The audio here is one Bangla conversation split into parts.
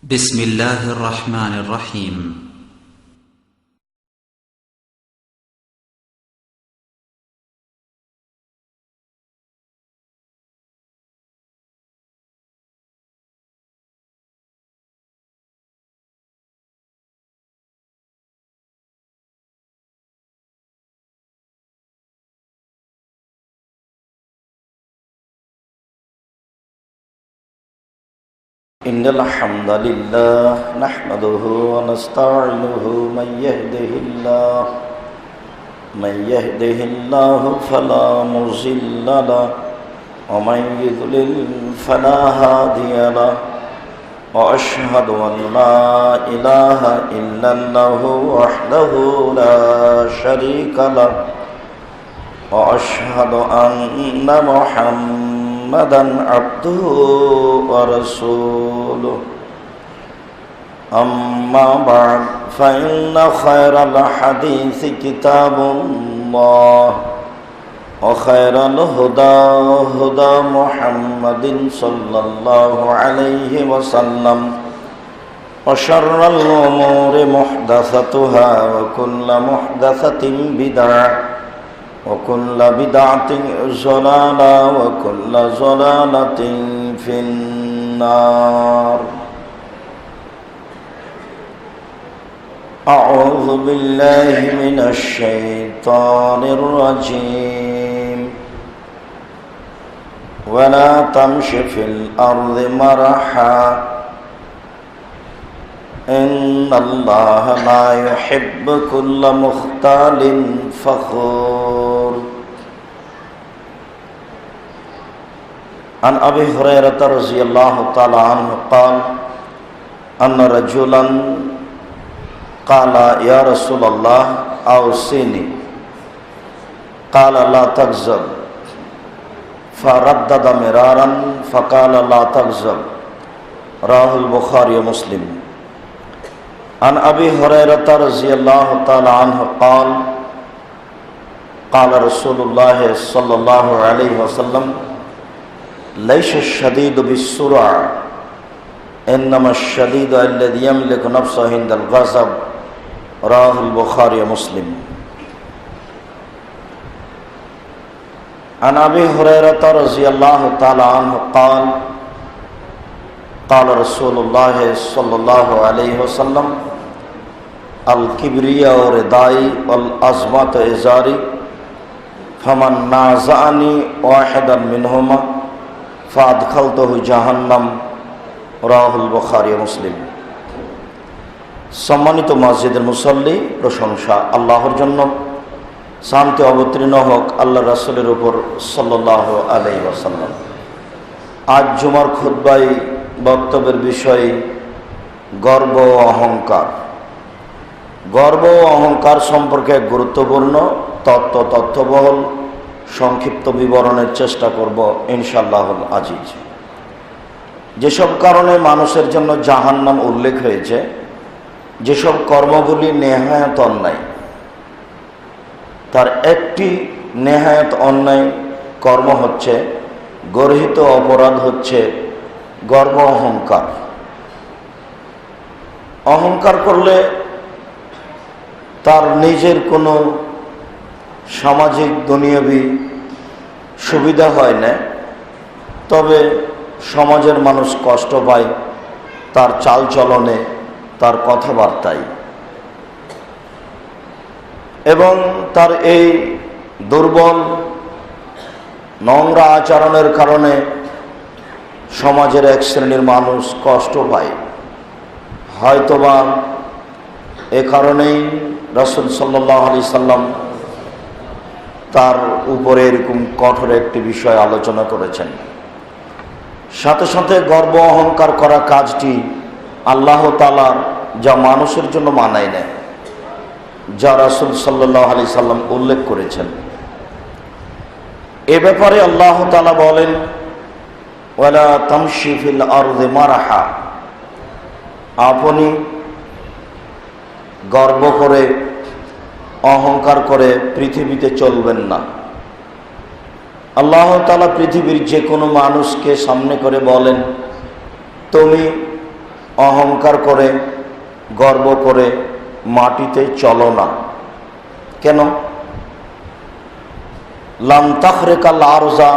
بسم الله الرحمن الرحيم إن الحمد لله نحمده ونستعينه من يهده الله فلا مضل له ومن يضلل فلا هادي له وأشهد أن لا إله إلا الله وحده لا شريك له وأشهد أن محمدًا عبده ورسوله أما بعد فإن خير الحديث كتاب الله وخير الهدى هدى محمد صلى الله عليه وسلم وشر الأمور محدثاتها وكل محدثة بدعة وكل بدعة ضلالة وكل ضلالة في النار أعوذ بالله من الشيطان الرجيم ولا تمش في الأرض مرحا إن الله لا يحب كل مختال فخور عن أبي هريرة رضي الله تعالى عنه قال أن رجلا قال يا رسول الله أوصني قال لا تغضب فردد مرارا فقال لا تغضب رواه البخاري ومسلم عن أبي هريرة رضي الله تعالى عنه قال قال رسول الله صلى الله عليه وسلم ليس الشديد بالسرعة إنما الشديد الذي يملك نفسه عند الغضب رواه البخاري ومسلم عن أبي هريرة رضي الله تعالى عنه قال قال رسول الله صلى الله عليه وسلم الكبرياء ردائي والعظمة إزاري فمن نازعني واحدا منهما فأدخلته جهنم رواه البخاري ومسلم সম্মানিত মসজিদের মুসল্লি, প্রশংসা আল্লাহর জন্য, শান্তি অবতীর্ণ হোক আল্লাহ রাসূলের উপর সাল্লাল্লাহু আলাইহি ওয়াসাল্লাম। আজ জুমার খুতবায় বক্তব্যের বিষয় গর্ব ও অহংকার। গর্ব ও অহংকার সম্পর্কে গুরুত্বপূর্ণ তথ্যবহুল সংক্ষিপ্ত বিবরণের চেষ্টা করব ইনশাআল্লাহুল আজিজ। যেসব কারণে মানুষের জন্য জাহান্নাম উল্লেখ হয়েছে, যেসব কর্মগুলি নেহায়াত অন্যায়, তার একটি নেহায়াত অন্যায় কর্ম হচ্ছে, গর্হিত অপরাধ হচ্ছে গর্ব অহংকার। অহংকার করলে তার নিজের কোনো সামাজিক দুনিয়াবী সুবিধা হয় না, তবে সমাজের মানুষ কষ্ট পায় তার চালচলনে, তার কথাবার্তায়, এবং তার এই দুর্বল নোংরা আচরণের কারণে সমাজের এক শ্রেণীর মানুষ কষ্ট পায়। হয়তোবা এ কারণেই রাসূল সাল্লাল্লাহু আলাইহি সাল্লাম তার উপরে এরকম কঠোর একটি বিষয় আলোচনা করেছেন। সাথে সাথে গর্ব অহংকার করা কাজটি আল্লাহ তাআলা যা মানুষের জন্য মানায় না, যা রাসূল সাল্লাল্লাহু আলাইহি সাল্লাম উল্লেখ করেছেন। এ ব্যাপারে আল্লাহ তাআলা বলেন ওয়ালা তামশি ফিল আরদি মারহা, আপনি গর্ব করে অহংকার করে পৃথিবীতে চলবেন না। আল্লাহ তাআলা পৃথিবীর যে কোনো মানুষকে সামনে করে বলেন তুমি অহংকার করে গর্ব করে মাটিতে চলো না। কেন? লান তাখরিকাল আরজা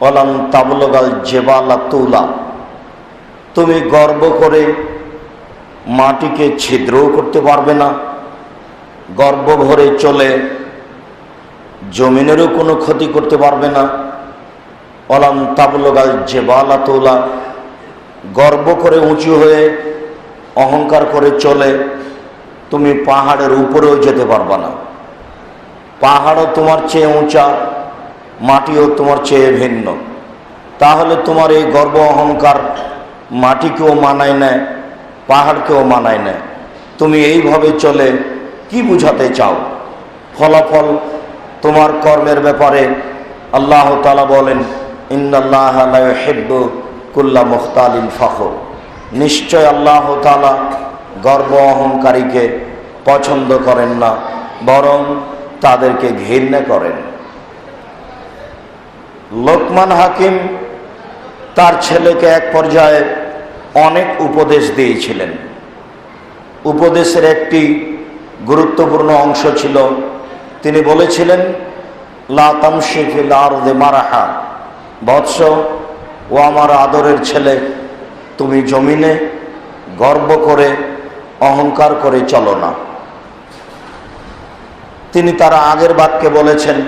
ওয়া লান তাবলুগাল জিবালা তুলা। তুমি গর্ব করে মাটিকে ছিদ্রও করতে পারবে না, গর্ব ভরে চলে জমিনেরও কোনো ক্ষতি করতে পারবে না। ওয়া লান তাবলুগাল জিবালা তুলা, গর্ব করে উঁচু হয়ে অহংকার করে চলে তুমি পাহাড়ের উপরেও যেতে পারবে না। পাহাড়ও তোমার চেয়ে উঁচা, মাটিও তোমার চেয়ে ভিন্ন। তাহলে তোমার এই গর্ব অহংকার মাটিকেও মানায় নেয়, পাহাড়কেও মানায় নেয়। তুমি এইভাবে চলে কি বুঝাতে চাও? ফলাফল তোমার কর্মের ব্যাপারে আল্লাহ তাআলা বলেন, ইন্নাল্লাহা লা ইউহিব্বু কুল্লা মুখতালিন ফখর। নিশ্চয় আল্লাহ তাআলা গর্ব অহংকারীকে পছন্দ করেন না, বরং তাদেরকে ঘৃণা করেন। লোকমান হাকিম তার ছেলেকে এক পর্যায়ে অনেক উপদেশ দিয়েছিলেন। উপদেশের একটি গুরুত্বপূর্ণ অংশ ছিল, তিনি বলেছিলেন, লা তামশি ফিল আরদি মারাহা। বৎস, ও আমার আদরের ছেলে, তুমি জমিনে গর্ব করে অহংকার করে চলো না। তিনি তার আগের বাক্যে বলেছেন,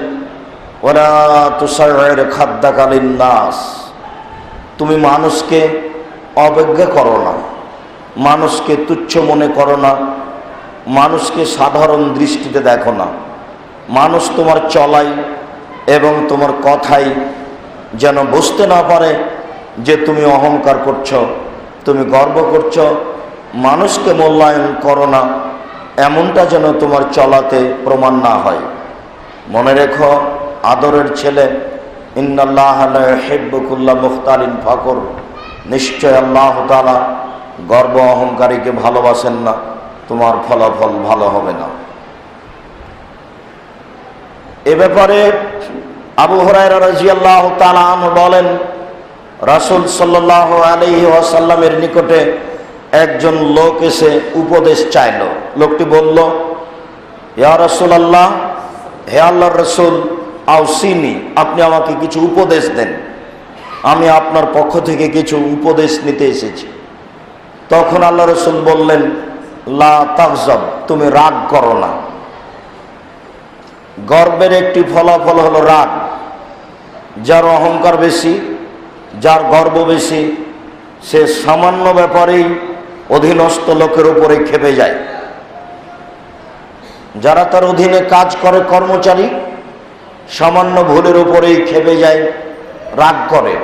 ওয়ালা তুসাইর খাদ্দাকা লিন্নাস। তুমি মানুষকে অবজ্ঞা করো না, মানুষকে তুচ্ছ মনে করো না, মানুষকে সাধারণ দৃষ্টিতে দেখো না। মানুষ তোমার চলাই এবং তোমার কথাই যেন বুঝতে না পারে যে তুমি অহংকার করছো, তুমি গর্ব করছো। মানুষকে মূল্যায়ন করো না, এমনটা যেন তোমার চলাতে প্রমাণ না হয়। মনে রেখো, আদরের ছেলে, ইন্নাল্লাহা লা ইউহিব্বু কুল্লা মুখতালিন ফখর। নিশ্চয় আল্লাহ তাআলা গর্ব অহংকারীকে ভালোবাসেন না, তোমার ফলাফল ভালো হবে না। এ ব্যাপারে আবু হুরায়রা রাদিয়াল্লাহু তাআলা আনহু বলেন, রাসূল সাল্লাল্লাহু আলাইহি ওয়াসাল্লামের নিকটে একজন লোক এসে উপদেশ চাইল। লোকটি বলল, ইয়া রাসূলুল্লাহ, হে আল্লাহর রাসূল, আউসিনি, আপনি আমাকে কিছু উপদেশ দেন, আমি আপনার পক্ষ থেকে কিছু উপদেশ নিতে এসেছি। তখন আল্লাহ রাসূল বললেন, লা তাগজাব, তুমি রাগ করো না। গর্বের একটি ফলাফল হলো রাগ। যার অহংকার বেশি, যার গর্ব বেশি, সে সামান্য ব্যাপারেই অধীনস্থ লোকের উপরে ক্ষেপে যায়। যারা তার অধীনে কাজ করে কর্মচারী, সামান্য ভুলের উপরেই ক্ষেপে যায়, রাগ করে।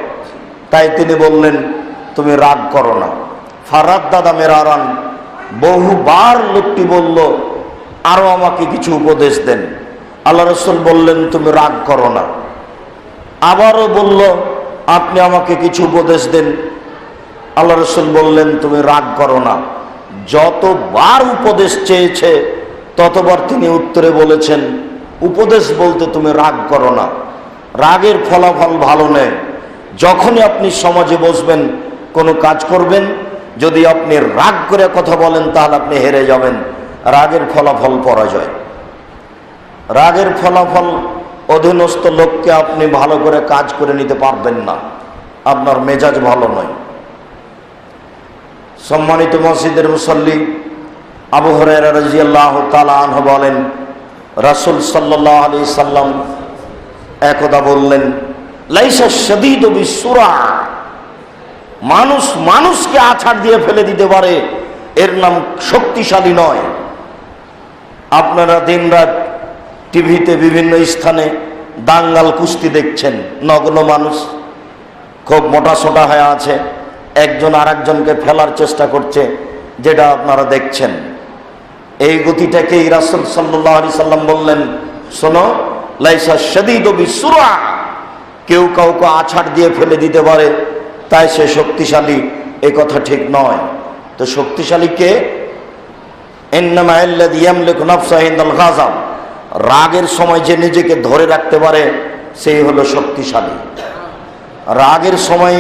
তাই তিনি বললেন, তুমি রাগ করো না। ফারাদ্দাদা মিরারান, বহুবার লোকটি বলল, আরো আমাকে কিছু উপদেশ দেন। আল্লাহ রাসূল বললেন, তুমি রাগ করো না। আবারও বলল, আপনি আমাকে কিছু উপদেশ দেন। আল্লাহ রাসূল বললেন, তুমি রাগ করো না। যতবার উপদেশ চেয়েছে ততবার তিনি উত্তরে বলেছেন, উপদেশ বলতে তুমি রাগ করো না। রাগের ফলাফল ভালো নেই। যখনই আপনি সমাজে বসবেন, কোনো কাজ করবেন, যদি আপনি রাগ করে কথা বলেন তাহলে আপনি হেরে যাবেন। রাগের ফলাফল পরাজয়। রাগের ফলাফল অধীনস্থ লোককে আপনি ভালো করে কাজ করে নিতে পারবেন না, আপনার মেজাজ ভালো নয়। সম্মানিত মসজিদের মুসল্লি, আবু হুরায়রা রাদিয়াল্লাহু তাআলা আনহু বলেন, রাসূল সাল্লাল্লাহু আলাইহি সাল্লাম একদা বললেন, লাইসা শাদীদু বিসুরা। মানুষ মানুষকে আছাড় দিয়ে ফেলে দিতে পারে, এর নাম শক্তিশালী নয়। আপনারা দিনরাত টিভিতে বিভিন্ন স্থানে দাঙ্গাল কুস্তি দেখছেন। নগ্ন মানুষ খুব মোটা সোটা হয়ে আছে, একজন আরেকজনকে ফেলার চেষ্টা করছে, যেটা আপনারা দেখছেন। এই গতিটাকেই রাসূল সাল্লাল্লাহু আলাইহি সাল্লাম বললেন, শোনো, লাইসা শাদীদু বিসুরা। কেউ কাউকে আছাড় দিয়ে ফেলে দিতে পারে, তাই সে শক্তিশালী, এ কথা ঠিক নয়। তো শক্তিশালী কে? ইন্নামা আল্লাযী ইয়ামলিকু নাফসাহু ইনদাল গাযাব। রাগের সময় যে নিজেকে ধরে রাখতে পারে, সেই হলো শক্তিশালী। রাগের সময়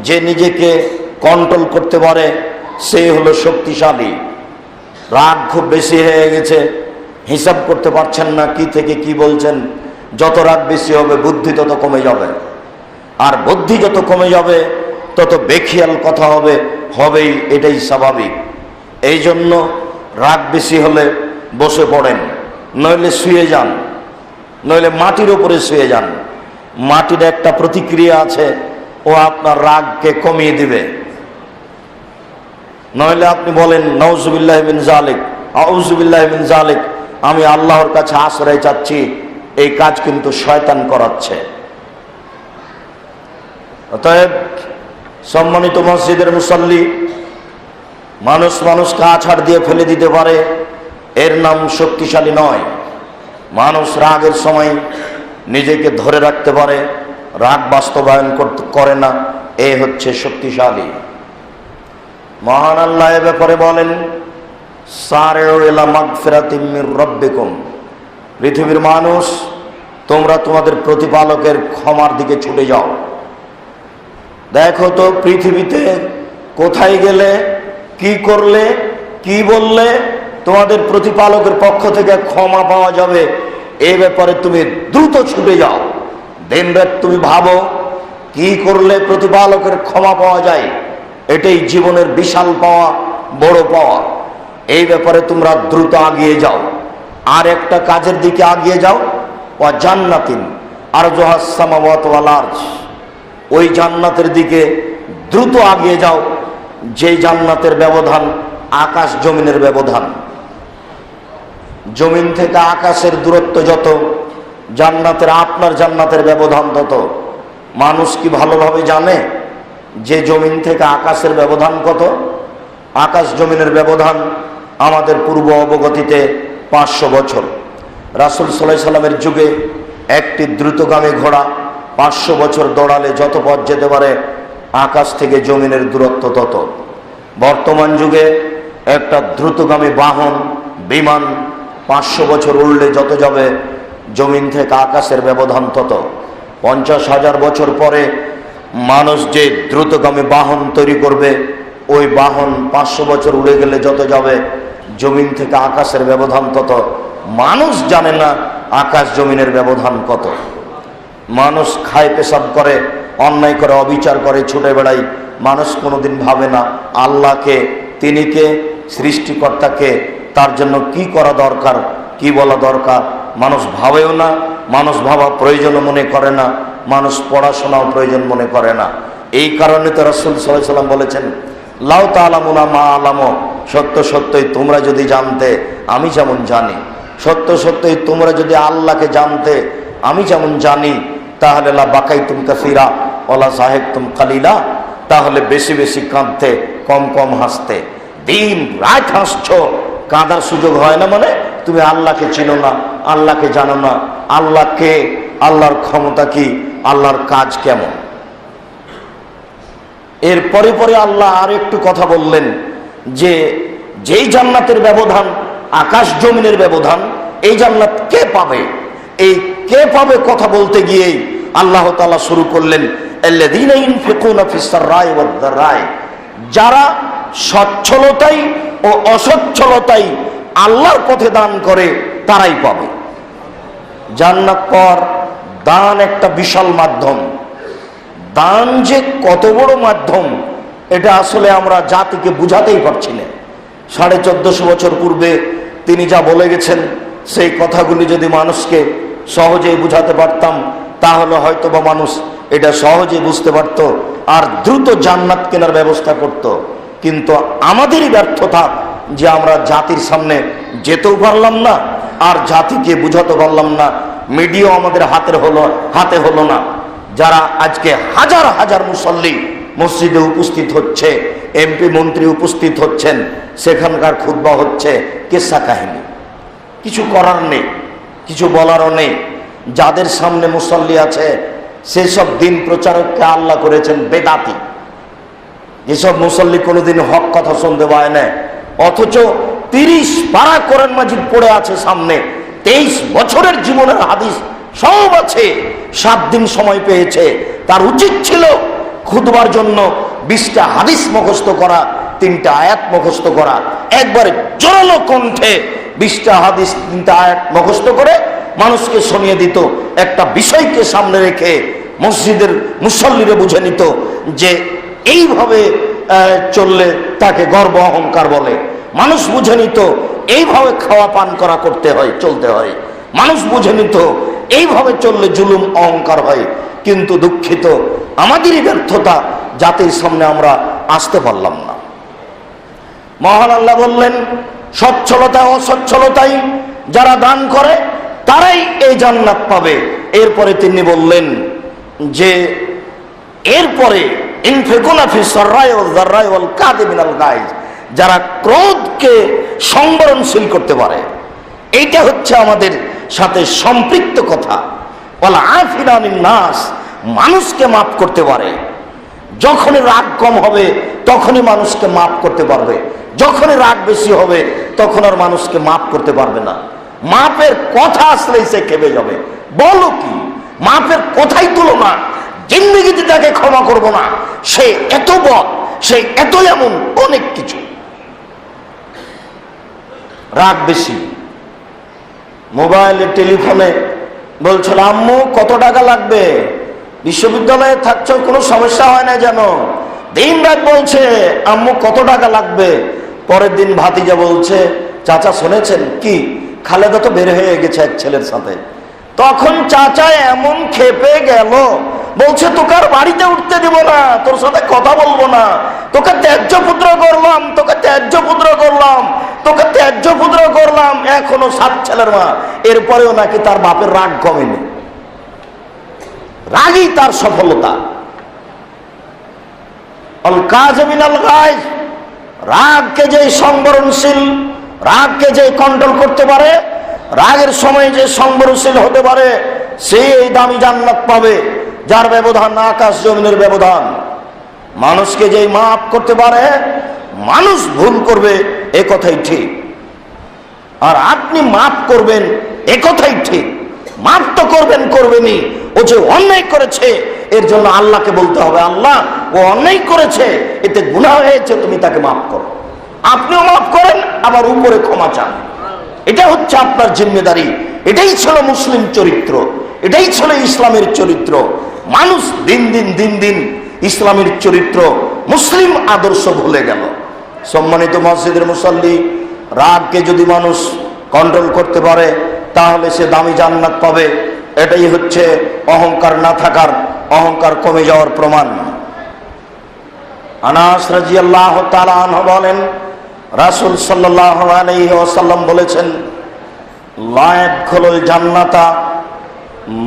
যে নিজেকে কন্ট্রোল করতে পারে, সে হলো শক্তিশালী। রাগ খুব বেশি হয়ে গেছে, হিসাব করতে পারছেন না কি থেকে কি বলছেন। যত রাগ বেশি হবে বুদ্ধি তত কমে যাবে, আর বুদ্ধি যত কমে যাবে তত বেখেয়াল কথা হবে, হবেই, এটাই স্বাভাবিক। এই জন্য রাগ বেশি হলে বসে পড়েন, নইলে শুয়ে যান, নইলে মাটির উপরে শুয়ে যান। মাটির একটা প্রতিক্রিয়া আছে, ও আপনার রাগকে কমিয়ে দিবে। নইলে আপনি বলেন নাউজুবিল্লাহ মিন জালিক, আউযুবিল্লাহ মিন জালিক, আমি আল্লাহর কাছে আশ্রয় চাচ্ছি, এই কাজ কিন্তু শয়তান করাচ্ছে। অতএব সম্মানিত মসজিদের মুসল্লি, মানুষকে আছাড় দিয়ে ফেলে দিতে পারে, এর নাম শক্তিশালী নয়। মানুষ রাগের সময় নিজেকে ধরে রাখতে পারে, রাগ বাস্তবায়ন করে না, এ হচ্ছে শক্তিশালী। মহান আল্লাহ এ ব্যাপারে বলেন, সারিউ ইলা মাগফিরাতিম মির রাব্বিকুম, পৃথিবীর মানুষ তোমরা তোমাদের প্রতিপালকের ক্ষমার দিকে ছুটে যাও। দেখো তো পৃথিবীতে কোথায় গেলে, কি করলে, কি বললে তোমাদের প্রতিপালকের পক্ষ থেকে ক্ষমা পাওয়া যাবে, এ ব্যাপারে তুমি দ্রুত ছুটে যাও। দিনরাত তুমি ভাবো কি করলে প্রতিপালকের ক্ষমা পাওয়া যায়, এটাই জীবনের বিশাল পাওয়া, বড় পাওয়া। এই ব্যাপারে তোমরা দ্রুত আগিয়ে যাও। আর একটা কাজের দিকে আগিয়ে যাও, ওয়া জান্নাতিন আরজুহাস সামাওয়াতু ওয়াল আরজ, ওই জান্নাতের দিকে দ্রুত আগিয়ে যাও, যে জান্নাতের ব্যবধান আকাশ জমিনের ব্যবধান। জমিন থেকে আকাশের দূরত্ব যত, জান্নাতের আপনার জান্নাতের ব্যবধান তত। মানুষ কি ভালোভাবে জানে যে জমিন থেকে আকাশের ব্যবধান কত? আকাশ জমিনের ব্যবধান আমাদের পূর্ব অবগতিতে 500 বছর। রাসূল সাল্লাল্লাহু আলাইহি সাল্লামের যুগে একটি দ্রুতগামী ঘোড়া 500 বছর দৌড়ালে যত পথ যেতে পারে, আকাশ থেকে জমিনের দূরত্ব তত। বর্তমান যুগে একটা দ্রুতগামী বাহন, বিমান 500 বছর উড়লে যত যাবে, জমিন থেকে আকাশের ব্যবধান তত। 50,000 বছর পরে মানুষ যে দ্রুতগামী বাহন তৈরি করবে, ওই বাহন 500 বছর উড়ে গেলে যত যাবে, জমিন থেকে আকাশের ব্যবধান তত। মানুষ জানে না আকাশ জমিনের ব্যবধান কত। মানুষ খায়, পেশাব করে, অন্যায় করে, অবিচার করে, ছুটে বেড়ায়। মানুষ কোনোদিন ভাবে না আল্লাহকে, তিনি কে, সৃষ্টিকর্তাকে, তার জন্য কি করা দরকার, কি বলা দরকার মানুষ ভাবেও না। মানুষ ভাবা প্রয়োজন মনে করে না, মানুষ পড়াশোনাও প্রয়োজন মনে করে না। এই কারণে তো রাসূল সাল্লাল্লাহু আলাইহি সাল্লাম বলেছেন, লাউ তা'লামুনা মা আ'লামু, সত্য সত্যই তোমরা যদি জানতে আমি যেমন জানি, সত্য সত্যই তোমরা যদি আল্লাহকে জানতে আমি যেমন জানি, তাহলে লা বাকাইতুম কাসীরা ওয়ালা যাহিকতুম কালিলা, তাহলে বেশি বেশি কাঁদতে, কম কম হাসতে। দিন রাত হাসছো, কাঁদার সুযোগ হয় না, মানে তুমি আল্লাহকে চেনো না, আল্লাহকে জানো না। আল্লাহকে, আল্লাহর ক্ষমতা কি, আল্লাহর কাজ কেমন। এর পরে পরে আল্লাহ আর একটু কথা বললেন যে যেই জান্নাতের ব্যবধান আকাশ জমিনের ব্যবধান, এই জান্নাত কে পাবে। এই কে পাবে কথা বলতে গিয়েই আল্লাহ তাআলা শুরু করলেন, আল্লাযীনা ইউনফিকুনা ফিস সাররাই ওয়াদ দাররাই, যারা সচ্ছলতাই ও অসচ্ছলতাই আল্লাহর পথে দান করে, তারাই পাবে জান্নাত পাওয়ার। দান একটা বিশাল মাধ্যম। দান যে কত বড় মাধ্যম, এটা আসলে আমরা জাতিকে বুঝাতেই পারছি না। 1450 বছর পূর্বে তিনি যা বলে গেছেন, সেই কথাগুলি যদি মানুষকে সহজেই বুঝাতে পারতাম, তাহলে হয়তো বা মানুষ এটা সহজে বুঝতে পারত আর দ্রুত জান্নাত কেনার ব্যবস্থা করত। কিন্তু আমাদেরই ব্যর্থতা যে আমরা জাতির সামনে যেতেও পারলাম না, আর জাতিকে বুঝাতে পারলাম না। মিডিয়া আমাদের হাতে হলো না। যারা আজকে হাজার হাজার মুসল্লি মসজিদে উপস্থিত হচ্ছে, এমপি মন্ত্রী উপস্থিত হচ্ছেন, সেখানকার খুতবা হচ্ছে কিসসা কাহিনী, কিছু করার নেই, কিছু বলারও নেই। যাদের সামনে মুসল্লি আছে, সেসব দিন প্রচারককে আল্লাহ করেছেন বেদাতি। যেসব মুসল্লি কোনোদিন হক কথা শুনতে পায় না, অথচ 30 পারা কোরআন মাজিদ পড়ে আছে সামনে, 23 বছরের জীবনের হাদিস সব আছে, 7 দিন সময় পেয়েছে। তার উচিত ছিল খুতবার জন্য 20টা হাদিস মুখস্থ করা, 3টা আয়াত মুখস্থ করা, একবারে জোরালো কণ্ঠে 20টা হাদিস 3টা আয়াত মুখস্থ করে মানুষকে শুনিয়ে দিত। একটা বিষয়কে সামনে রেখে মসজিদের মুসল্লিরা বুঝে নিত যে এইভাবে চললে তাকে গর্ব অহংকার বলে। মানুষ বুঝে নিত এইভাবে খাওয়া পান করা করতে হয়, চলতে হয়। মানুষ বুঝে নিত এইভাবে চললে জুলুম অহংকার হয়। কিন্তু দুঃখিত, আমাদেরই ব্যর্থতা, জাতির সামনে আমরা আসতে পারলাম না। মহান আল্লাহ বললেন, সচ্ছলতা অসচ্ছলতাই যারা দান করে তারাই এই জান্নাত পাবে। এরপরে তিনি বললেন যে এরপরে ইনফিকুনা ফি সাররাই ওয়াল যাররাই ওয়াল কাযিমিনাল গায়জ, যারা ক্রোধকে সংবরণশীল করতে পারে, এইটা হচ্ছে আমাদের সাথে সম্পৃক্ত কথা। ওয়াল আফিনা আনিন নাস, মানুষকে মাফ করতে পারে। যখনই রাগ কম হবে তখনই মানুষকে মাফ করতে পারবে, যখনই রাগ বেশি হবে তখন আর মানুষকে মাফ করতে পারবে না। মাপের কথা আসলেই সে খেপে যাবে। বলো কি, মাপের কথাই তুলো না, জিন্দেগিতে তাকে ক্ষমা করবো না, সে এত বদ, সে এত এমন, অনেক কিছু। রাগ বেশি। মোবাইলে টেলিফোনে বলছিল, আম্মু কত টাকা লাগবে, বিশ্ববিদ্যালয়ে থাকছ কোনো সমস্যা হয় না যেন। দিন রাত বলছে আম্মু কত টাকা লাগবে। পরের দিন ভাতিজা বলছে, চাচা শুনেছেন কি, খালেদা তো বের হয়ে গেছে এক ছেলের সাথে। তখন চাচা এমন খেপে গেল, বলছে তোকে আর বাড়িতে উঠতে দেব না, তোর সাথে কথা বলবো না, তোকে ত্যায্য পুত্র করলাম, তোকে ত্যায্য পুত্র করলাম, তোকে ত্যায্য পুত্র করলাম। এখনো 7 ছেলের মা, এরপরেও নাকি তার বাপের রাগ কমেনি। রাগই তার সফলতা। আল কাযিমিনাল গায়জ, রাগকে যে সংবরণশীল, রাগকে যে কন্ট্রোল করতে পারে, রাগের সময় যে সংবরণশীল হতে পারে, সেই দামি জান্নাত পাবে, যার ব্যবধান আকাশ জমিনের ব্যবধান। মানুষকে যে মাফ করতে পারে, মানুষ ভুল করবে এ কথাই ঠিক, আর আপনি মাফ করবেন এ কথাই ঠিক। মাফ তো করবেনই। ও যে অন্যায় করেছে এর জন্য আল্লাহকে বলতে হবে, আল্লাহ ও অন্যায় করেছে, এতে গুনাহ হয়েছে, তুমি তাকে মাফ করো। আপনিও মাফ করেন, আবার উপরে ক্ষমা চান। এটা হচ্ছে আপনার জিম্মেদারি। এটাই ছিল মুসলিম চরিত্র, এটাই ছিল ইসলামের চরিত্র। মানুষ দিন দিন ইসলামের চরিত্র, মুসলিম আদর্শ ভুলে গেল। সম্মানিত মসজিদের মুসল্লি, রাগকে যদি মানুষ কন্ট্রোল করতে পারে তাহলে সে দামি জান্নাত পাবে। এটাই হচ্ছে অহংকার না থাকার, অহংকার কমে যাওয়ার প্রমাণ। আনাস রাদিয়াল্লাহু তাআলা আনহু বলেন, রাসূল সাল্লাল্লাহু আলাইহি ওয়াসাল্লাম বলেছেন, লা ইয়াদখুলুল জান্নাতা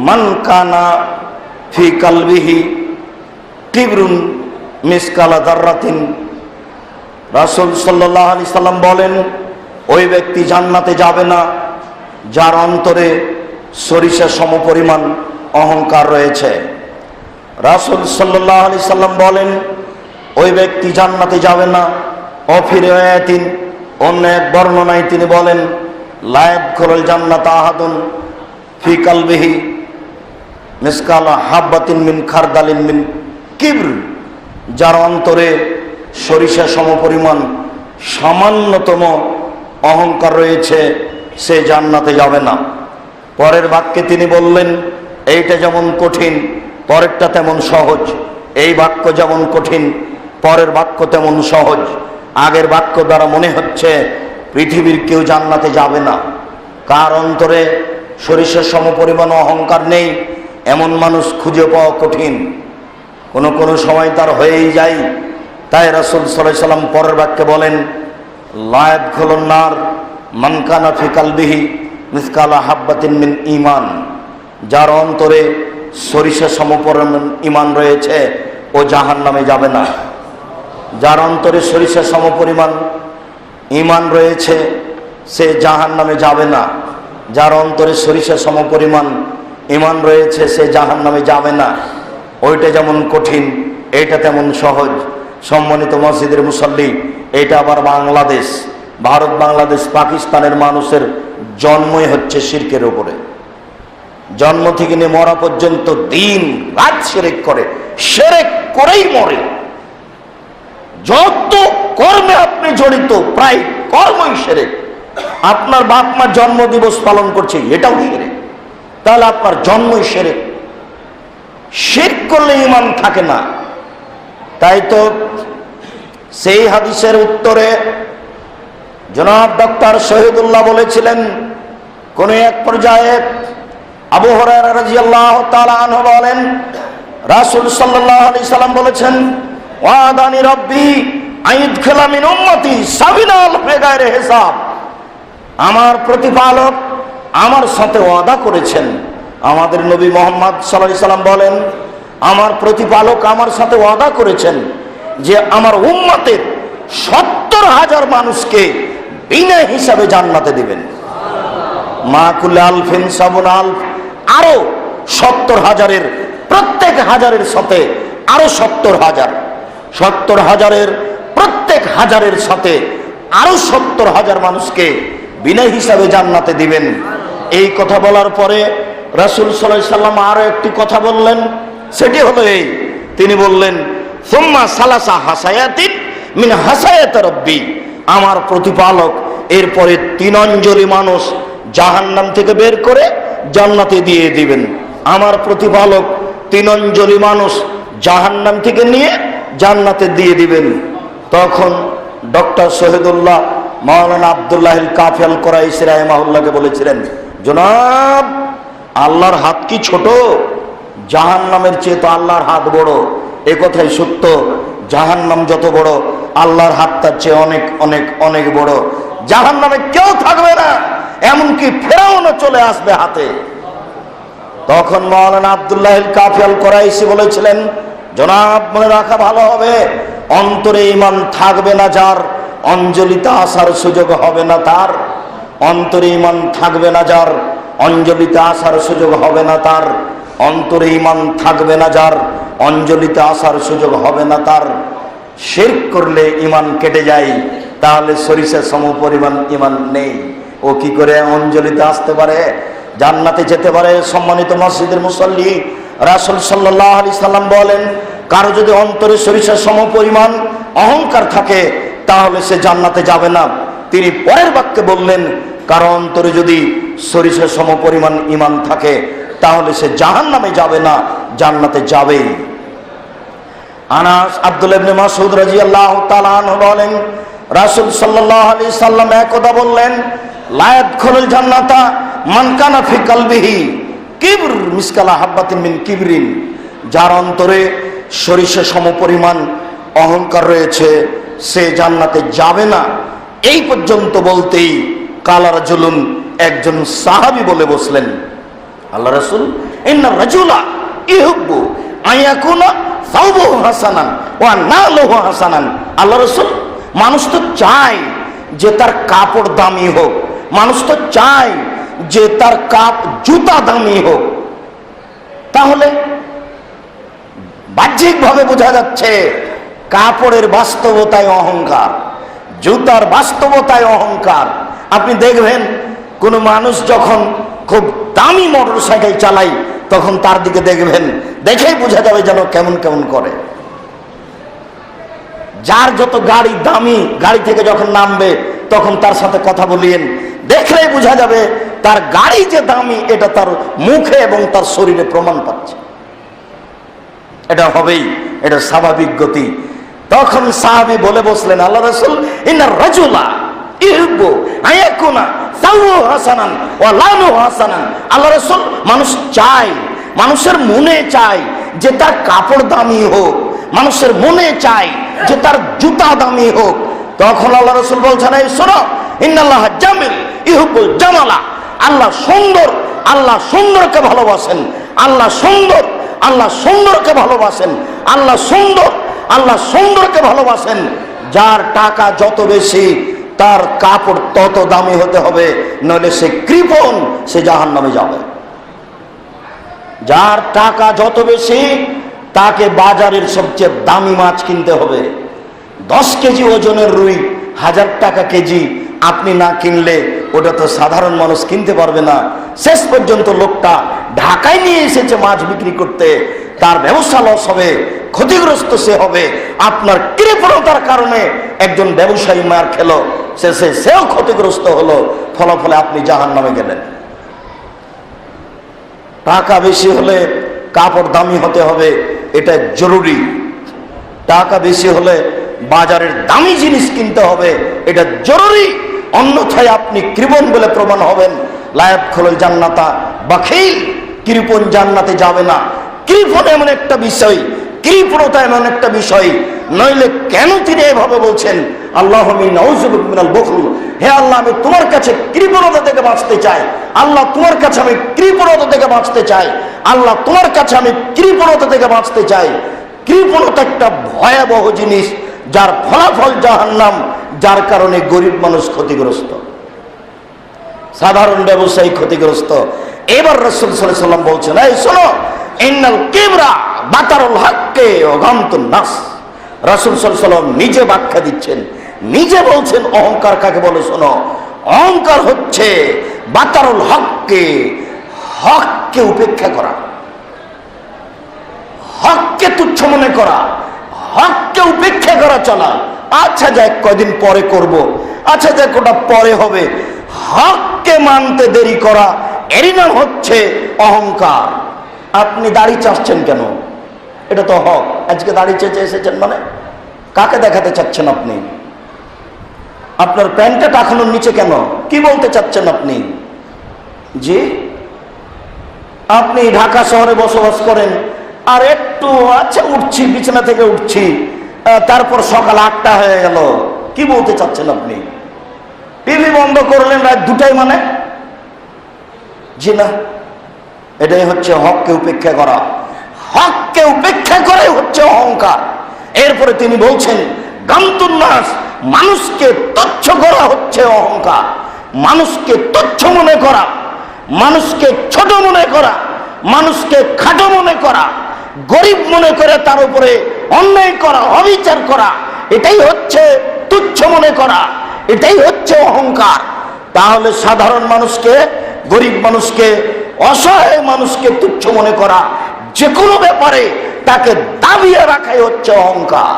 মান কানা ফি কলবিহি কিবরুন মিসকালা যাররাতিন। রাসূল সাল্লাল্লাহু আলাইহি সাল্লাম বলেন, ওই ব্যক্তি জান্নাতে যাবে না যার অন্তরে সরিষা সমপরিমাণ অহংকার রয়েছে। রাসূল সাল্লাল্লাহু আলাইহি সাল্লাম বলেন, ওই ব্যক্তি জান্নাতে যাবে না। অফিরায়াতিন, অন্য এক বর্ণনায় তিনি বলেন, লা ইয়াদখুলুল জান্নাতা আহাদুন ফি কলবিহি মিসকালা হাববাতিন মিন খারদালিন মিন কিবর, যার অন্তরে সরিষা সমপরিমাণ সামান্যতম অহংকার রয়েছে, সে জান্নাতে যাবে না। পরের বাক্যে তিনি বললেন, এইটা যেমন কঠিন পরেরটা তেমন সহজ, এই বাক্য যেমন কঠিন পরের বাক্য তেমন সহজ। আগের বাক্য দ্বারা মনে হচ্ছে পৃথিবীর কেউ জান্নাতে যাবে না, কার অন্তরে সরিষার সমপরিমাণ অহংকার নেই এমন মানুষ খুঁজে পাওয়া কঠিন। কোনো সময় তার হয়েই যায়। তাই রাসূল সাল্লাল্লাহু আলাইহি সাল্লাম পরের বাক্যে বলেন, লা ইয়াদখুলুন নার মান কানা ফি কলবিহি মিসকালা হাববাতিন মিন ঈমান, যার অন্তরে সরিষা সমপরিমাণ ঈমান রয়েছে ও জাহান্নামে যাবে না। যার অন্তরে সরিষা সমপরিমাণ ঈমান রয়েছে সে জাহান্নামে যাবে না। যার অন্তরে সরিষা সমপরিমাণ ঈমান রয়েছে সে জাহান্নামে যাবে না। ওইটা যেমন কঠিন এইটা তেমন সহজ। সম্মানিত মসজিদের মুসল্লি, এটা আবার বাংলাদেশ, ভারত, বাংলাদেশ, পাকিস্তানের মানুষের জন্মই হচ্ছে শিরকের উপরে। জন্ম থেকে নিয়ে মরা পর্যন্ত দিন রাত শিরক করে, শিরক করেই মরে। যত কর্মে আপনি জড়িত প্রায় কর্মই শিরক। আপনার বাপ মা জন্মদিবস পালন করছে, এটাও শিরক, তাহলে আপনার জন্মই শিরক। শিরক করলে ঈমান থাকে না। তাই তো সেই হাদিসের উত্তরে জনাব ডক্টর শহীদুল্লাহ বলেছিলেন, কোন এক পর্যায়ে আবু হুরায়রা রাদিয়াল্লাহু তাআলা আনহু বলেন, রাসূল সাল্লাল্লাহু আলাইহি সাল্লাম বলেছেন, ওয়াদানি রাব্বি আইদখিলা মিন উম্মতি সাবিনা বিগাইরি হিসাব। আমার প্রতিপালক আমার সাথে ওয়াদা করেছেন। আমাদের নবী মুহাম্মদ সাল্লাল্লাহু আলাইহি সাল্লাম বলেন, আমার প্রতিপালক আমার সাথে ওয়াদা করেছেন যে আমার উম্মতের 70,000 মানুষকে বিনা হিসাবে জান্নাতে দিবেন। মা কুল্লি আলফিন সাবুন আলফ, আরো 70,000-এর প্রত্যেক হাজারের সাথে আরো 70,000, 70,000-এর প্রত্যেক হাজারের সাথে আরো 70,000 মানুষকে বিনা হিসাবে জান্নাতে দিবেন। এই কথা বলার পরে রাসূল সাল্লাল্লাহু আলাইহি সাল্লাম আরো একটি কথা বললেন, সেটি হলো এই, তিনি বললেন, সুম্মা সালাসা হাসায়াতিন মিন হাসায়াত রাব্বি। আমার প্রতিপালক এরপরে 3 অঞ্জলি মানুষ জাহান্নাম থেকে বের করে জান্নাতে দিয়ে দিবেন। আমার প্রতিপালক 3 অঞ্জলি মানুষ জাহান্নাম থেকে নিয়ে জান্নাতে দিয়ে দিবেন। তখন ডক্টর শহীদুল্লাহ মাওলানা আব্দুল্লাহ কাফি আল কুরাইশি রাহিমাহুল্লাহকে বলেছিলেন, জনাব আল্লাহর হাত কি ছোট? জাহান্নামের চেয়ে তো আল্লাহর হাত বড়। এ কথাই সত্য, জাহান্নাম যত বড় আল্লাহর হাত তার চেয়ে অনেক অনেক অনেক বড়। জাহান্নামে কেউ থাকবে না, এমনকি ফেরাউনও চলে আসবে হাতে। তখন মাওলানা আব্দুল্লাহ কাফি আল কুরাইশি বলেছিলেন, জনাব মনে রাখা ভালো হবে, অন্তরে ঈমান থাকবে না যার, অঞ্জলিতে আসার সুযোগ হবে না তার। অন্তরে ঈমান থাকবে না যার, অঞ্জলিতে আসার সুযোগ হবে না তার। অন্তরে ঈমান থাকবে না যার, অঞ্জলিতে আসার সুযোগ হবে না তার। শিরক করলে ঈমান কেটে যায়, তাহলে সরিষার সমপরিমাণ ঈমান নেই। ও কি করে অঞ্জলিতে আসতে পারে, জান্নাতে যেতে পারে? সম্মানিত মসজিদের মুসল্লি, রাসূল সাল্লাল্লাহু আলাইহি সাল্লাম বলেন, কারো যদি অন্তরে সরিষার সমপরিমাণ অহংকার থাকে তাহলে সে জান্নাতে যাবে না। তিনি পরের বাক্যে বললেন, কারো অন্তরে যদি সরিষার সমপরিমাণ ঈমান থাকে তাহলে সে জাহান্নামে যাবে না, জান্নাতে যাবেই। আনাস আব্দুল্লাহ ইবনে মাসউদ রাদিয়াল্লাহু তাআলা আনহু বলেন, রাসূল সাল্লাল্লাহু আলাইহি সাল্লাম একদা বললেন, লা ইয়াদখুলুল জান্নাতা মান কানা ফি কলবিহি কিবর মিসকালা হাববাতিন মিন কিবরিন। যার অন্তরে সরিষা সমপরিমাণ অহংকার রয়েছে সে জান্নাতে যাবে না। এই পর্যন্ত বলতেই কালা রাজুলুন, একজন সাহাবী বলে বসলেন, আল্লাহ রাসূল, ইন্না রাজুলা ইহুব্বু আয়াকুনা সাওবুহু হাসানান ওয়া নালুহু হাসানান। আল্লাহ রাসূল, মানুষ তো চায় যে তার কাপড় দামি হোক, মানুষ তো চায় যে তার জুতা দামি হোক। তাহলে বাহ্যিকভাবে বোঝা যাচ্ছে কাপড়ের বাস্তবতায় অহংকার, জুতার বাস্তবতায় অহংকার। আপনি দেখবেন কোন মানুষ যখন খুব দামি মোটর সাইকেল চালায় তখন তার দিকে দেখবেন, দেখেই বোঝা যাবে যেন কেমন কেমন করে। যার যত গাড়ি দামি, গাড়ি থেকে যখন নামবে তখন তার সাথে কথা বলিয়েন, দেখলেই বোঝা যাবে তার গাড়ি যে দামি এটা তার মুখে এবং তার শরীরে প্রমাণ পাচ্ছে। এটা হবেই, এটা স্বাভাবিক গতি। তখন সাহাবী বলে বসলেন, আল্লাহ রাসূল, ইন্নার রাজুলা ইহুব্বু আয়াকুনা সাওবুহু হাসানান ওয়া লানুহু হাসানান। আল্লাহ রাসূল, মানুষ চায়, মানুষের মনে চায় যে তার কাপড় দামি হোক, মানুষের মনে চায় যে তার জুতা দামি হোক। তখন আল্লাহ রাসূল বলছেন, এই শোনো, ইন্নাল্লাহ জামিল ইহুব্বুল জামালা। আল্লাহ সুন্দর, আল্লাহ সুন্দরকে ভালোবাসেন। আল্লাহ সুন্দর, আল্লাহ সুন্দরকে ভালোবাসেন। আল্লাহ সুন্দর, আল্লাহ সুন্দরকে ভালোবাসেন। যার টাকা যত বেশি তার কাপড় তত দামি হতে হবে, নইলে সে কৃপণ, সে জাহান্নামে যাবে। যার টাকা যত বেশি তাকে বাজারের সবচেয়ে দামি মাছ কিনতে হবে। 10 কেজি ওজনের রুই 1000 টাকা কেজি, আপনি না কিনলে ওটা তো সাধারণ মানুষ কিনতে পারবে না। শেষ পর্যন্ত লোকটা ঢাকায় নিয়ে এসেছে মাছ বিক্রি করতে, তার ব্যবসা লস হবে, ক্ষতিগ্রস্ত সে হবে, আপনার কৃপণতার কারণে একজন ব্যবসায়ী মার খেলো, সেও ক্ষতিগ্রস্ত হলো, ফলাফলে আপনি জাহান্নামে গেলেন। টাকা বেশি হলে কাপড় দামি হতে হবে, এটা জরুরি। টাকা বেশি হলে বাজারের দামি জিনিস কিনতে হবে, এটা জরুরি। অন্যথায় আপনি কৃপণ বলে প্রমাণ হবেন। লায়াত খোল জান্নাতা বাখিল, কৃপণ জান্নাতে যাবে না। কৃপণ এমন একটা বিষয়, কৃপণতা এমন একটা বিষয়, নইলে কেন তিনি এভাবে বলছেন আল্লাহুম্মা নাউযু বিকা মিনাল বুখল, হে আল্লাহ আমি তোমার কাছে কৃপণতা থেকে বাঁচতে চাই, আল্লাহ তোমার কাছে আমি কৃপণতা থেকে বাঁচতে চাই, আল্লাহ তোমার কাছে আমি কৃপণতা থেকে বাঁচতে চাই। কৃপণতা একটা ভয়াবহ জিনিস, যার ফলাফল জাহান্নাম, যার কারণে গরিব মানুষ ক্ষতিগ্রস্ত, সাধারণ ব্যবসায়ী ক্ষতিগ্রস্ত। এবার রাসূল সাল্লাল্লাহু আলাইহি ওয়াসাল্লাম বলছেন, এই শোনো, ইন্নাল কিবরা বাতারুল হক্কে ওয়া গামতুন নাস। রাসূল সাল্লাল্লাহু আলাইহি ওয়াসাল্লাম নিজে ব্যাখ্যা দিচ্ছেন, নিজে বলছেন অহংকার কাকে বলে। শোনো, অহংকার হচ্ছে বাতারুল হককে, হককে উপেক্ষা করা, হককে তুচ্ছ মনে করা, হককে উপেক্ষা করা চলা। আচ্ছা যাক কয়দিন পরে করব, আচ্ছা যাক ওটা পরে হবে, হককে মানতে দেরি করা, এরই নাম হচ্ছে অহংকার। আপনি দাড়ি চাচ্ছেন কেন? এটা তো হক। আজকে দাড়ি চেঁচে এসেছেন মানে কাকে দেখাতে চাচ্ছেন আপনি? আপনার প্যান্টটা টাকানোর নিচে কেন? কি বলতে চাচ্ছেন আপনি? জি, আপনি ঢাকা শহরে বসবাস করেন, আর একটু আচ্ছা উঠছি, বিছানা থেকে উঠছি, তারপর সকাল 8টা হয়ে গেল, কি বলতে চাচ্ছেন আপনি? টিভি বন্ধ করলেন রাত 2টায় মানে? জি না, এটাই হচ্ছে হককে উপেক্ষা করা। হককে উপেক্ষা করে হচ্ছে অহংকার। এরপরে তিনি বলছেন গামতুন নাস, মানুষকে তুচ্ছ করা হচ্ছে অহংকার। মানুষকে তুচ্ছ মনে করা, মানুষকে ছোট মনে করা, মানুষকে খাটো মনে করা, গরিব মনে করে তার উপরে অন্যায় করা, অবিচার করা, এটাই হচ্ছে তুচ্ছ মনে করা, এটাই হচ্ছে অহংকার। তাহলে সাধারণ মানুষকে, গরিব মানুষকে, অসহায় মানুষকে তুচ্ছ মনে করা, যে কোনো ব্যাপারে তাকে দাবিয়ে রাখাই হচ্ছে অহংকার।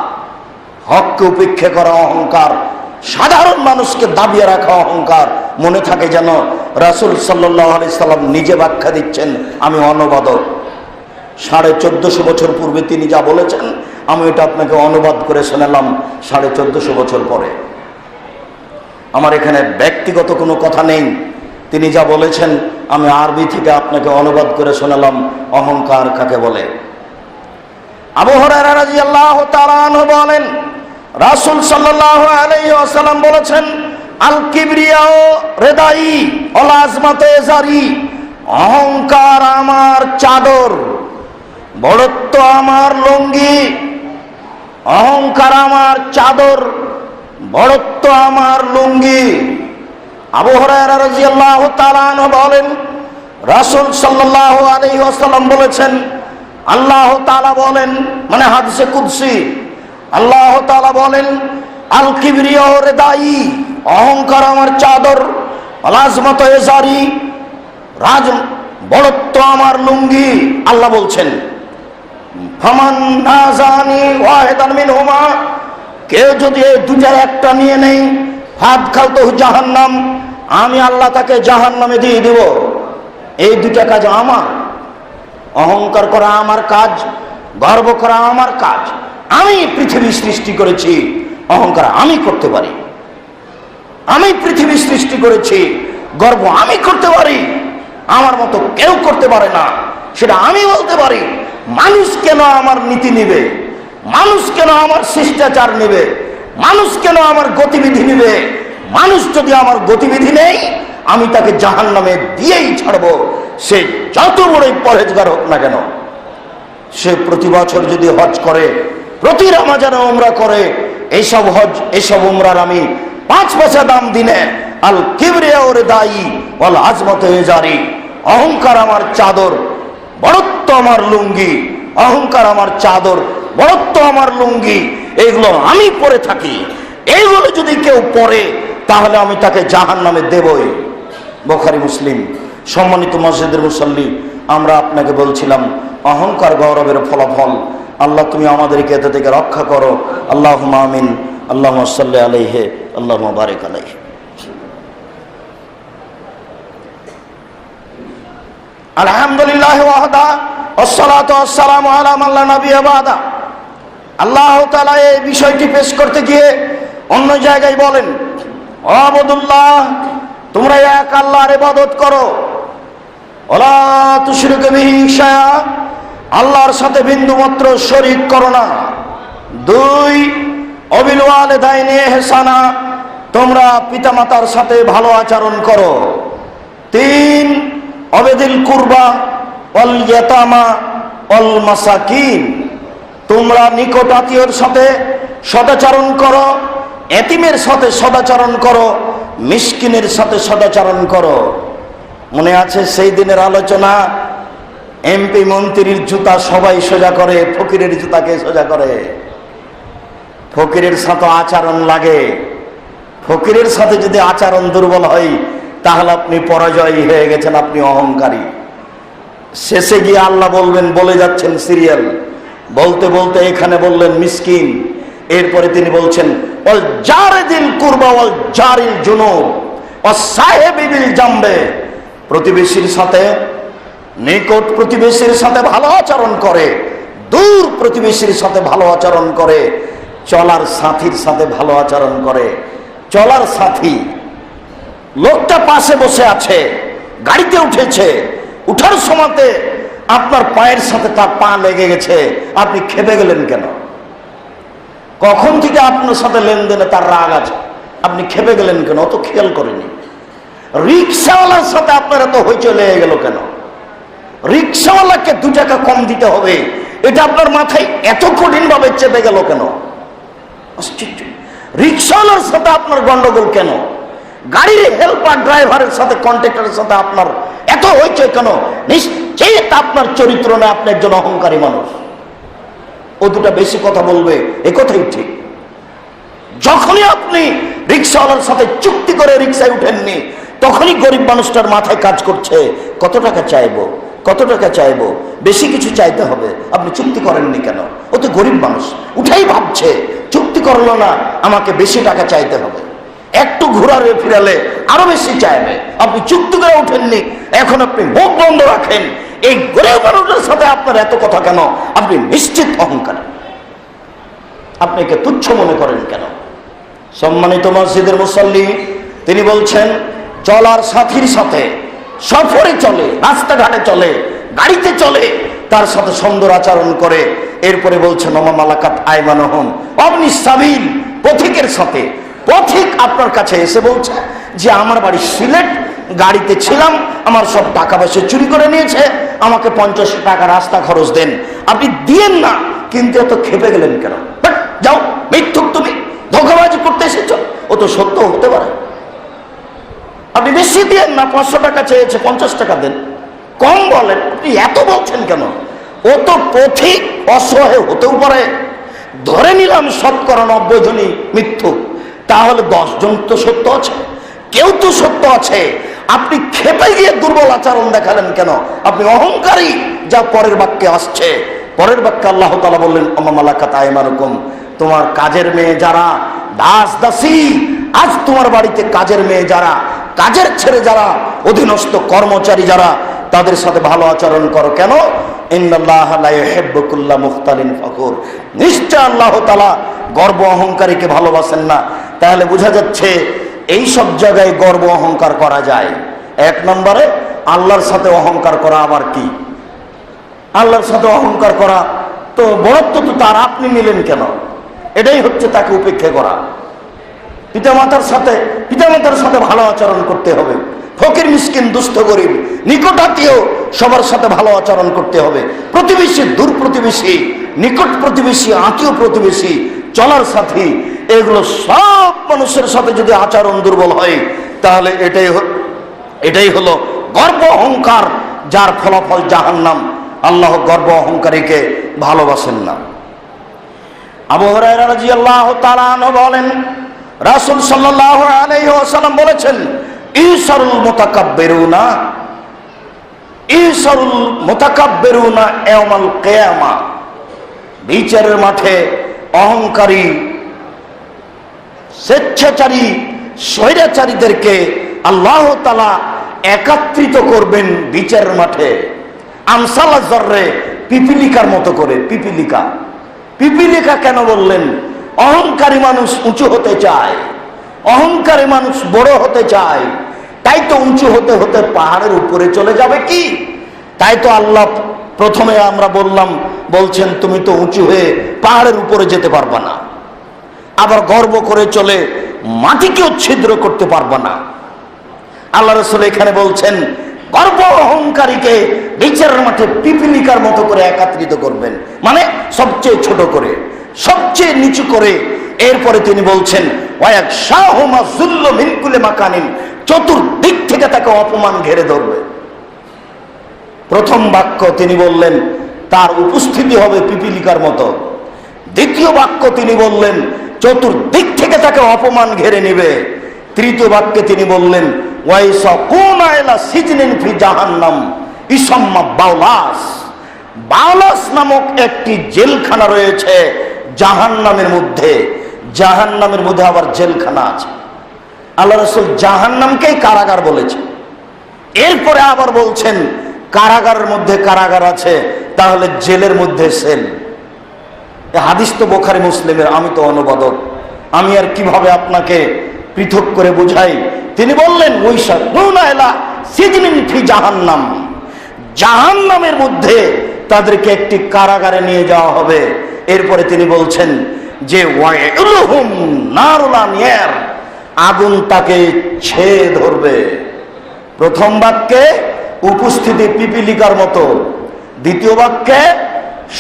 হককে উপেক্ষা করা অহংকার, সাধারণ মানুষকে দাবিয়ে রাখা অহংকার। মনে থাকে যেন রাসূল সাল্লাল্লাহু আলাইহি সাল্লাম নিজে ব্যাখ্যা দিচ্ছেন, আমি অনুবাদক। 1450 বছর পূর্বে তিনি যা বলেছেন, আমি এটা আপনাকে অনুবাদ করে শোনালাম 1450 বছর পরে। আমার এখানে ব্যক্তিগত কোনো কথা নেই। তিনি যা বলেছেন আমি আরবি থেকে আপনাকে অনুবাদ করে শোনালাম, অহংকার কাকে বলে। আবু হুরায়রা রাদিয়াল্লাহু তাআলা আনহু বলেন, রাসূল সাল্লাল্লাহু আলাইহি ওয়াসাল্লাম বলেছেন, আল কিবরিয়াউ রিদাই ওয়াল আজমাতু ইজারি, অহংকার আমার চাদর, বড়ত্ব আমার লুঙ্গি। অহংকার আমার চাদর, বড়ত্ব আমার লুঙ্গি। আবু হুরায়রা রাদিয়াল্লাহু তাআলা আনহু বলেন, রাসূল সাল্লাল্লাহু আলাইহি ওয়াসাল্লাম বলেছেন, আল্লাহ তাআলা বলেন, মানে হাদিসে কুদসি, আল্লাহ তাআলা বলেন, আল কিবরিয়াউ রিদাই, অহংকার আমার চাদর, আল আজমাতু ইজারি, রাজ বড়ত্ব আমার লুঙ্গি। আল্লাহ বলছেন, ফামান নাজানি ওয়াহিদান মিনহুমা, কেউ যদি এই দুটার একটা নিয়ে নেই, হাত খালতো জাহান্নাম, আমি আল্লাহ তাকে জাহান্নামে দিয়ে দেব। এই দুটা কাজ আমার। অহংকার করা আমার কাজ, গর্ব করা আমার কাজ। আমি পৃথিবী সৃষ্টি করেছি, অহংকার আমি করতে পারি। আমি পৃথিবী সৃষ্টি করেছি, গর্ব আমি করতে পারি। আমার মতো কেউ করতে পারে না, সেটা আমি বলতে পারি। মানুষ কেন আমার নীতি নেবে? মানুষ কেন আমার শিষ্টাচার নেবে? মানুষ কেন আমার গতিবিধি নেবে? মানুষ যদি আমার গতিবিধি নেই, আমি তাকে জাহান্নামে দিয়েই ছাড়বো, সে যত বড়ই পরহেজগার হোক না কেন। সে প্রতি বছর যদি হজ করে, প্রতি রমজানে উমরা করে, এইসব হজ এইসব উমরার আমি 5 পয়সা দাম দিনে। আল কিবরিয়াউ রিদাই ওয়াল আজমাতু ইজারি, অহংকার আমার চাদর, বড়ত্ব আমার লুঙ্গি। অহংকার আমার চাদর, বড়ত্ব আমার লুঙ্গি, এইগুলো আমি পরে থাকি। এইগুলো যদি কেউ পরে, তাহলে আমি তাকে জাহান্নামে দেবই। বুখারী মুসলিম। সম্মানিত মসজিদের মুসল্লি, আমরা আপনাকে বলছিলাম অহংকার গৌরবের ফলাফল। আল্লাহ তুমি আমাদেরকে এতে থেকে রক্ষা করো। আল্লাহুম্মা আমিন। আল্লাহুম্মা সাল্লি আলাইহি আল্লাহুম্মা বারিক আলাইহি। আলহামদুলিল্লাহ ওয়াহদা ওয়াসসালাতু ওয়াসসালামু আলা মান লা নাবিয়্যা বাদা। আল্লাহ তাআলা এই বিষয়টি পেশ করতে গিয়ে অন্য জায়গায় বলেন, আবুদুল্লাহ, তোমরা এক আল্লাহর ইবাদত করো, ওয়ালা তুশরিকু বিহি শাইআ, আল্লাহর সাথে বিন্দুমাত্র শরীক করো না। 2, অবিল ওয়ালিদাইনি ইহসানা, তোমরা পিতামাতার সাথে ভালো আচরণ করো। 3, অবিদিল কুরবা ওয়াল ইয়াতামা ওয়াল মাসাকিন, তোমরা নিকট আত্মীয়র সাথে সদাচরণ করো, এতিমের সাথে সদাচরণ করো, মিসকিনের সাথে সদাচরণ করো। মনে আছে সেই দিনের আলোচনা, এমপি মন্ত্রীর জুতা সবাই সোজা করে, ফকিরের জুতাকে সোজা করে। ফকিরের সাথে আচরণ লাগে, ফকিরের সাথে যদি আচরণ দুর্বল হয় তাহলে আপনি পরাজয়ী হয়ে গেছেন, আপনি অহংকারী। শেষে গিয়ে আল্লাহ বলবেন, বলে যাচ্ছেন সিরিয়াল বলতে বলতে এখানে বললেন মিসকিন, এরপরে তিনি বলছেন ওয়াল জারিদিল কুরবা ওয়াল জারিল জুনুব ওয়াস সাহিবি বিল জামবে, প্রতিবেশীর সাথে, নিকট প্রতিবেশীর সাথে ভালো আচরণ করে, দূর প্রতিবেশীর সাথে ভালো আচরণ করে, চলার সাথীর সাথে ভালো আচরণ করে। চলার সাথী, লোকটা পাশে বসে আছে, গাড়িতে উঠেছে, উঠার সময়তে আপনার পায়ের সাথে তার পা লেগে গেছে, আপনি খেপে গেলেন কেন? কখন থেকে আপনার সাথে লেনদেনে তার রাগ আছে, আপনি খেপে গেলেন কেন? অত খেয়াল করেনি। রিক্সাওয়ালার সাথে আপনার এত হইচই লেগে গেল কেন? রিক্সাওয়ালাকে 2 টাকা কম দিতে হবে, এটা আপনার মাথায় এত কঠিন ভাবে চেপে গেল কেন? আশ্চর্য। রিক্সাওয়ালার সাথে আপনার গন্ডগোল কেন? গাড়ির হেল্পার ড্রাইভারের সাথে, কন্ট্রাক্টরের সাথে আপনার এত হইচই কেন? নিশ্চয়ই আপনার চরিত্র না, আপনি একজন অহংকারী মানুষ। ও 2টা বেশি কথা বলবে, এ কথাই ঠিক। যখনই আপনি রিক্সাওয়ালার সাথে চুক্তি করে রিক্সায় উঠেননি, তখনই গরিব মানুষটার মাথায় কাজ করছে, কত টাকা চাইবো, কত টাকা চাইবো, বেশি কিছু চাইতে হবে, আপনি চুক্তি করেননি কেন? ও তো গরিব মানুষ, উঠাই ভাবছে চুক্তি করলো না, আমাকে বেশি টাকা চাইতে হবে। একটু ঘোরারে ফিরালে আরো বেশি চাইবে, আপনি চুক্তি করে উঠেননি, এখন আপনি মুখ বন্ধ রাখেন। এই গরিব মানুষের সাথে আপনার এত কথা কেন? আপনি নিশ্চিত অহংকারী। আপনি একে তুচ্ছ মনে করেন কেন? সম্মানিত মসজিদের মুসল্লি, তিনি বলছেন চলার সাথীর সাথে, সফরে চলে, রাস্তাঘাটে চলে, গাড়িতে চলে, তার সাথে সুন্দর আচরণ করে। এরপরে বলছেন ওমা মালাকাত আইমানুহুম, অবনি সাবিল, পথিকের সাথে। পথিক আপনার কাছে এসে বলছে যে আমার বাড়ি সিলেট, গাড়িতে ছিলাম, আমার সব টাকা পয়সা চুরি করে নিয়েছে, আমাকে 50 টাকা রাস্তা খরচ দেন। আপনি দিয়েন না, কিন্তু এত খেপে গেলেন কেন? যাও, মিথ্যুক, তুমি ধোঁকাবাজি করতে এসেছ, ও তো সত্য হতে পারে। আপনি বেশি দিয়েন না, 500 টাকা চেয়েছে, 50 টাকা দেন, কম বলেন, আপনি এত বলছেন কেন? ও তো পথিক, অসহায় হতেও পারে। ধরে নিলাম 90 জনই মিথ্যুক, তাহলে 10 জন তো সত্য আছে, কেউ তো সত্য আছে। আপনি খেপে গিয়ে দুর্বল আচরণ দেখালেন কেন? আপনি অহংকারী। যা পরের বাক্যে আসছে, পরের বাক্যে আল্লাহ তাআলা বললেন ওমা মালাকাত আইমানুকুম, তোমার কাজের মেয়ে যারা, দাস দাসী, আজ তোমার বাড়িতে কাজের মেয়ে যারা, কাজের ছেড়ে যারা, অধীনস্থ কর্মচারী যারা, তাদের সাথে ভালো আচরণ করো। কেন? ইন্নাল্লাহা লা ইউহিব্বু কুল্লা মুখতালিন ফাখুর, নিশ্চয় আল্লাহ তাআলা গর্ব অহংকারীকে ভালোবাসেন না। তাহলে বোঝা যাচ্ছে এই সব জায়গায় গর্ব অহংকার করা যায়। 1 নম্বরে আল্লাহর সাথে অহংকার করা আবার কি? আল্লাহর সাথে অহংকার করা তো বড়ত্ব তো তার, আপনি নিলেন কেন? এটাই হচ্ছে তাকে উপেক্ষা করা। পিতামাতার সাথে ভালো আচরণ করতে হবে। ফকির মিসকিন, দুস্থ গরিব, নিকট আত্মীয়, সবার সাথে ভালো আচরণ করতে হবে। প্রতিবেশী, দূর প্রতিবেশী, নিকট প্রতিবেশী, আত্মীয় প্রতিবেশী, চলার সাথী, এগুলো সব মানুষের সাথে যদি আচরণ দুর্বল হয়, তাহলে এটাই হলো গর্ব অহংকার, যার ফলাফল জাহান্নাম। আল্লাহ গর্ব অহংকারীকে ভালোবাসেন না। আবু হুরায়রা রাদিয়াল্লাহু তাআলা আনহু বলেন, রাসূল সাল্লাল্লাহু আলাইহি ওয়াসাল্লাম বলেছেন, ইসারুল মুতাকাব্বিরুনা ইয়াওমাল কিয়ামা, বিচারের মাঠে অহংকারী, স্বেচ্ছাচারী, স্বৈরাচারীদেরকে আল্লাহ তাআলা একত্রিত করবেন বিচারের মাঠে। আমসালা জর্রে, পিপিলিকার মতো করে। পিপিলিকা কেন বললেন? অহংকারী মানুষ উঁচু হতে চায়, অহংকারী মানুষ বড় হতে চায়, তাই তো উঁচু হতে হতে পাহাড়ের উপরে চলে যাবে কি? তাই তো আল্লাহ প্রথমে আমরা বলছেন তুমি তো উঁচু হয়ে পাহাড়ের উপরে যেতে পারবা না, আবার গর্ব করে চলে মাটিকেও ছিদ্র করতে পারবা না। আল্লাহ রাসূল এখানে বলছেন গর্ব অহংকারীকে বিচারের মাঠে পিপিলিকার মতো করে একত্রিত করবেন, মানে সবচেয়ে ছোট করে, সবচেয়ে নিচু করে। এরপরে তিনি বলছেন ওয়ায়াকশাহুমা যুল্লু মিন কুল্লি মাকানিন, চতুর্দিক থেকে তাকে অপমান ঘিরে ধরবে। প্রথম বাক্য তিনি বললেন তার উপস্থিতি হবে পিপিলিকার মতো। দ্বিতীয় বাক্য তিনি বললেন চতুর্দিক থেকে তাকে অপমান ঘিরে নেবে। তৃতীয় বাক্যে তিনি বললেন ওয়াইসাকুনা ইলা সিজনিন ফি জাহান্নাম ইসাম্মা বাউলাস, বাউলাস নামক একটি জেলখানা রয়েছে জাহান্নামের মধ্যে। জাহান্নামের মধ্যে আবার জেলখানা আছে। আল্লাহ রাসূল জাহান্নামকেই কারাগার বলেছে। এরপরে আবার বলছেন কারাগারের মধ্যে কারাগার আছে, তাহলে জেলের মধ্যে সেল। হাদিস তো বুখারী মুসলিমের, আমি তো অনুবাদক, আমি আর কিভাবে আপনাকে পৃথক করে বুঝাই। তিনি বললেন ওয়াইসাকুনা ইলা সিজনিন ফি জাহান্নাম, জাহান্নামের মধ্যে তাদেরকে একটি কারাগারে নিয়ে যাওয়া হবে। এরপরে তিনি বলছেন যে ওয়াইলুহুম নারুল আনিয়ার, আগুন তাকে ছেয়ে ধরবে। প্রথম বাক্যে উপস্থিতি পিপিলিকার মতো, দ্বিতীয় বাক্যে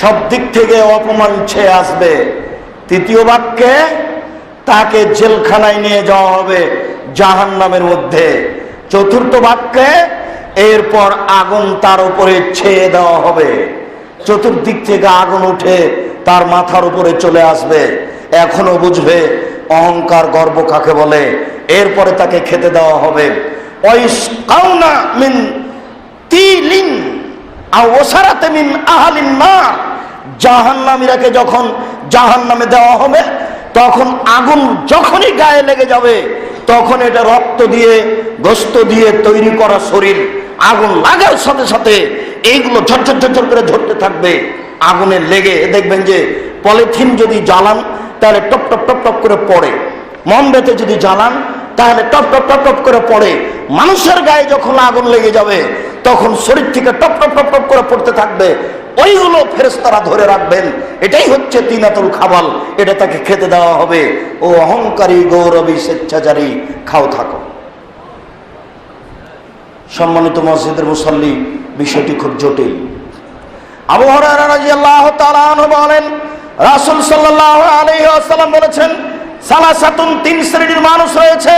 সব দিক থেকে অপমান ছেয়ে আসবে, তৃতীয় বাক্যে তাকে জেলখানায় নিয়ে যাওয়া হবে জাহান্নামের মধ্যে, চতুর্থ বাক্যে এরপর আগুন তার উপরে ছেয়ে দেওয়া হবে, চতুর্দিক থেকে আগুন উঠে তার মাথার উপরে চলে আসবে। এখনো বুঝবে অহংকার গর্ব কাকে বলে। এরপরে তাকে খেতে দেওয়া হবে ওয়াইসকাউনা মিন তিলিন আও ওসারাতে মিন আহলিন নার, জাহান্নামীরাকে যখন জাহান্নামে দেওয়া হবে তখন আগুন যখনই গায়ে লেগে যাবে তখন এটা রক্ত দিয়ে গোশত দিয়ে তৈরি করা শরীর, আগুন লাগার সাথে সাথে এইগুলো ঝরঝর ঝরঝর করে ঝরতে থাকবে আগুনে লেগে। দেখবেন যে পলিথিন যদি জ্বালান তাহলে টপ টপ টপ টপ করে পড়ে, মোমবাতি যদি জ্বালান তাহলে টপ টপ টপ টপ করে পড়ে। মানুষের গায়ে যখন আগুন লেগে যাবে তখন শরীর থেকে টপ টপ টপ টপ করে পড়তে থাকবে, ওইগুলো ফেরেশতারা ধরে রাখবেন। এটাই হচ্ছে তিনাতুল খাবাল, এটা তাকে খেতে দেওয়া হবে। ও অহংকারী গৌরবী স্বেচ্ছাচারী, খাও থাকো। সম্মানিত মসজিদের মুসল্লি, বিষয়টি খুব জটিল। আবু হুরায়রা রাদিয়াল্লাহু তাআলা আনহু বলেন রাসূল সাল্লাল্লাহু আলাইহি ওয়াসাল্লাম বলেছেন সালাসাতুন, তিন শ্রেণীর মানুষ রয়েছে,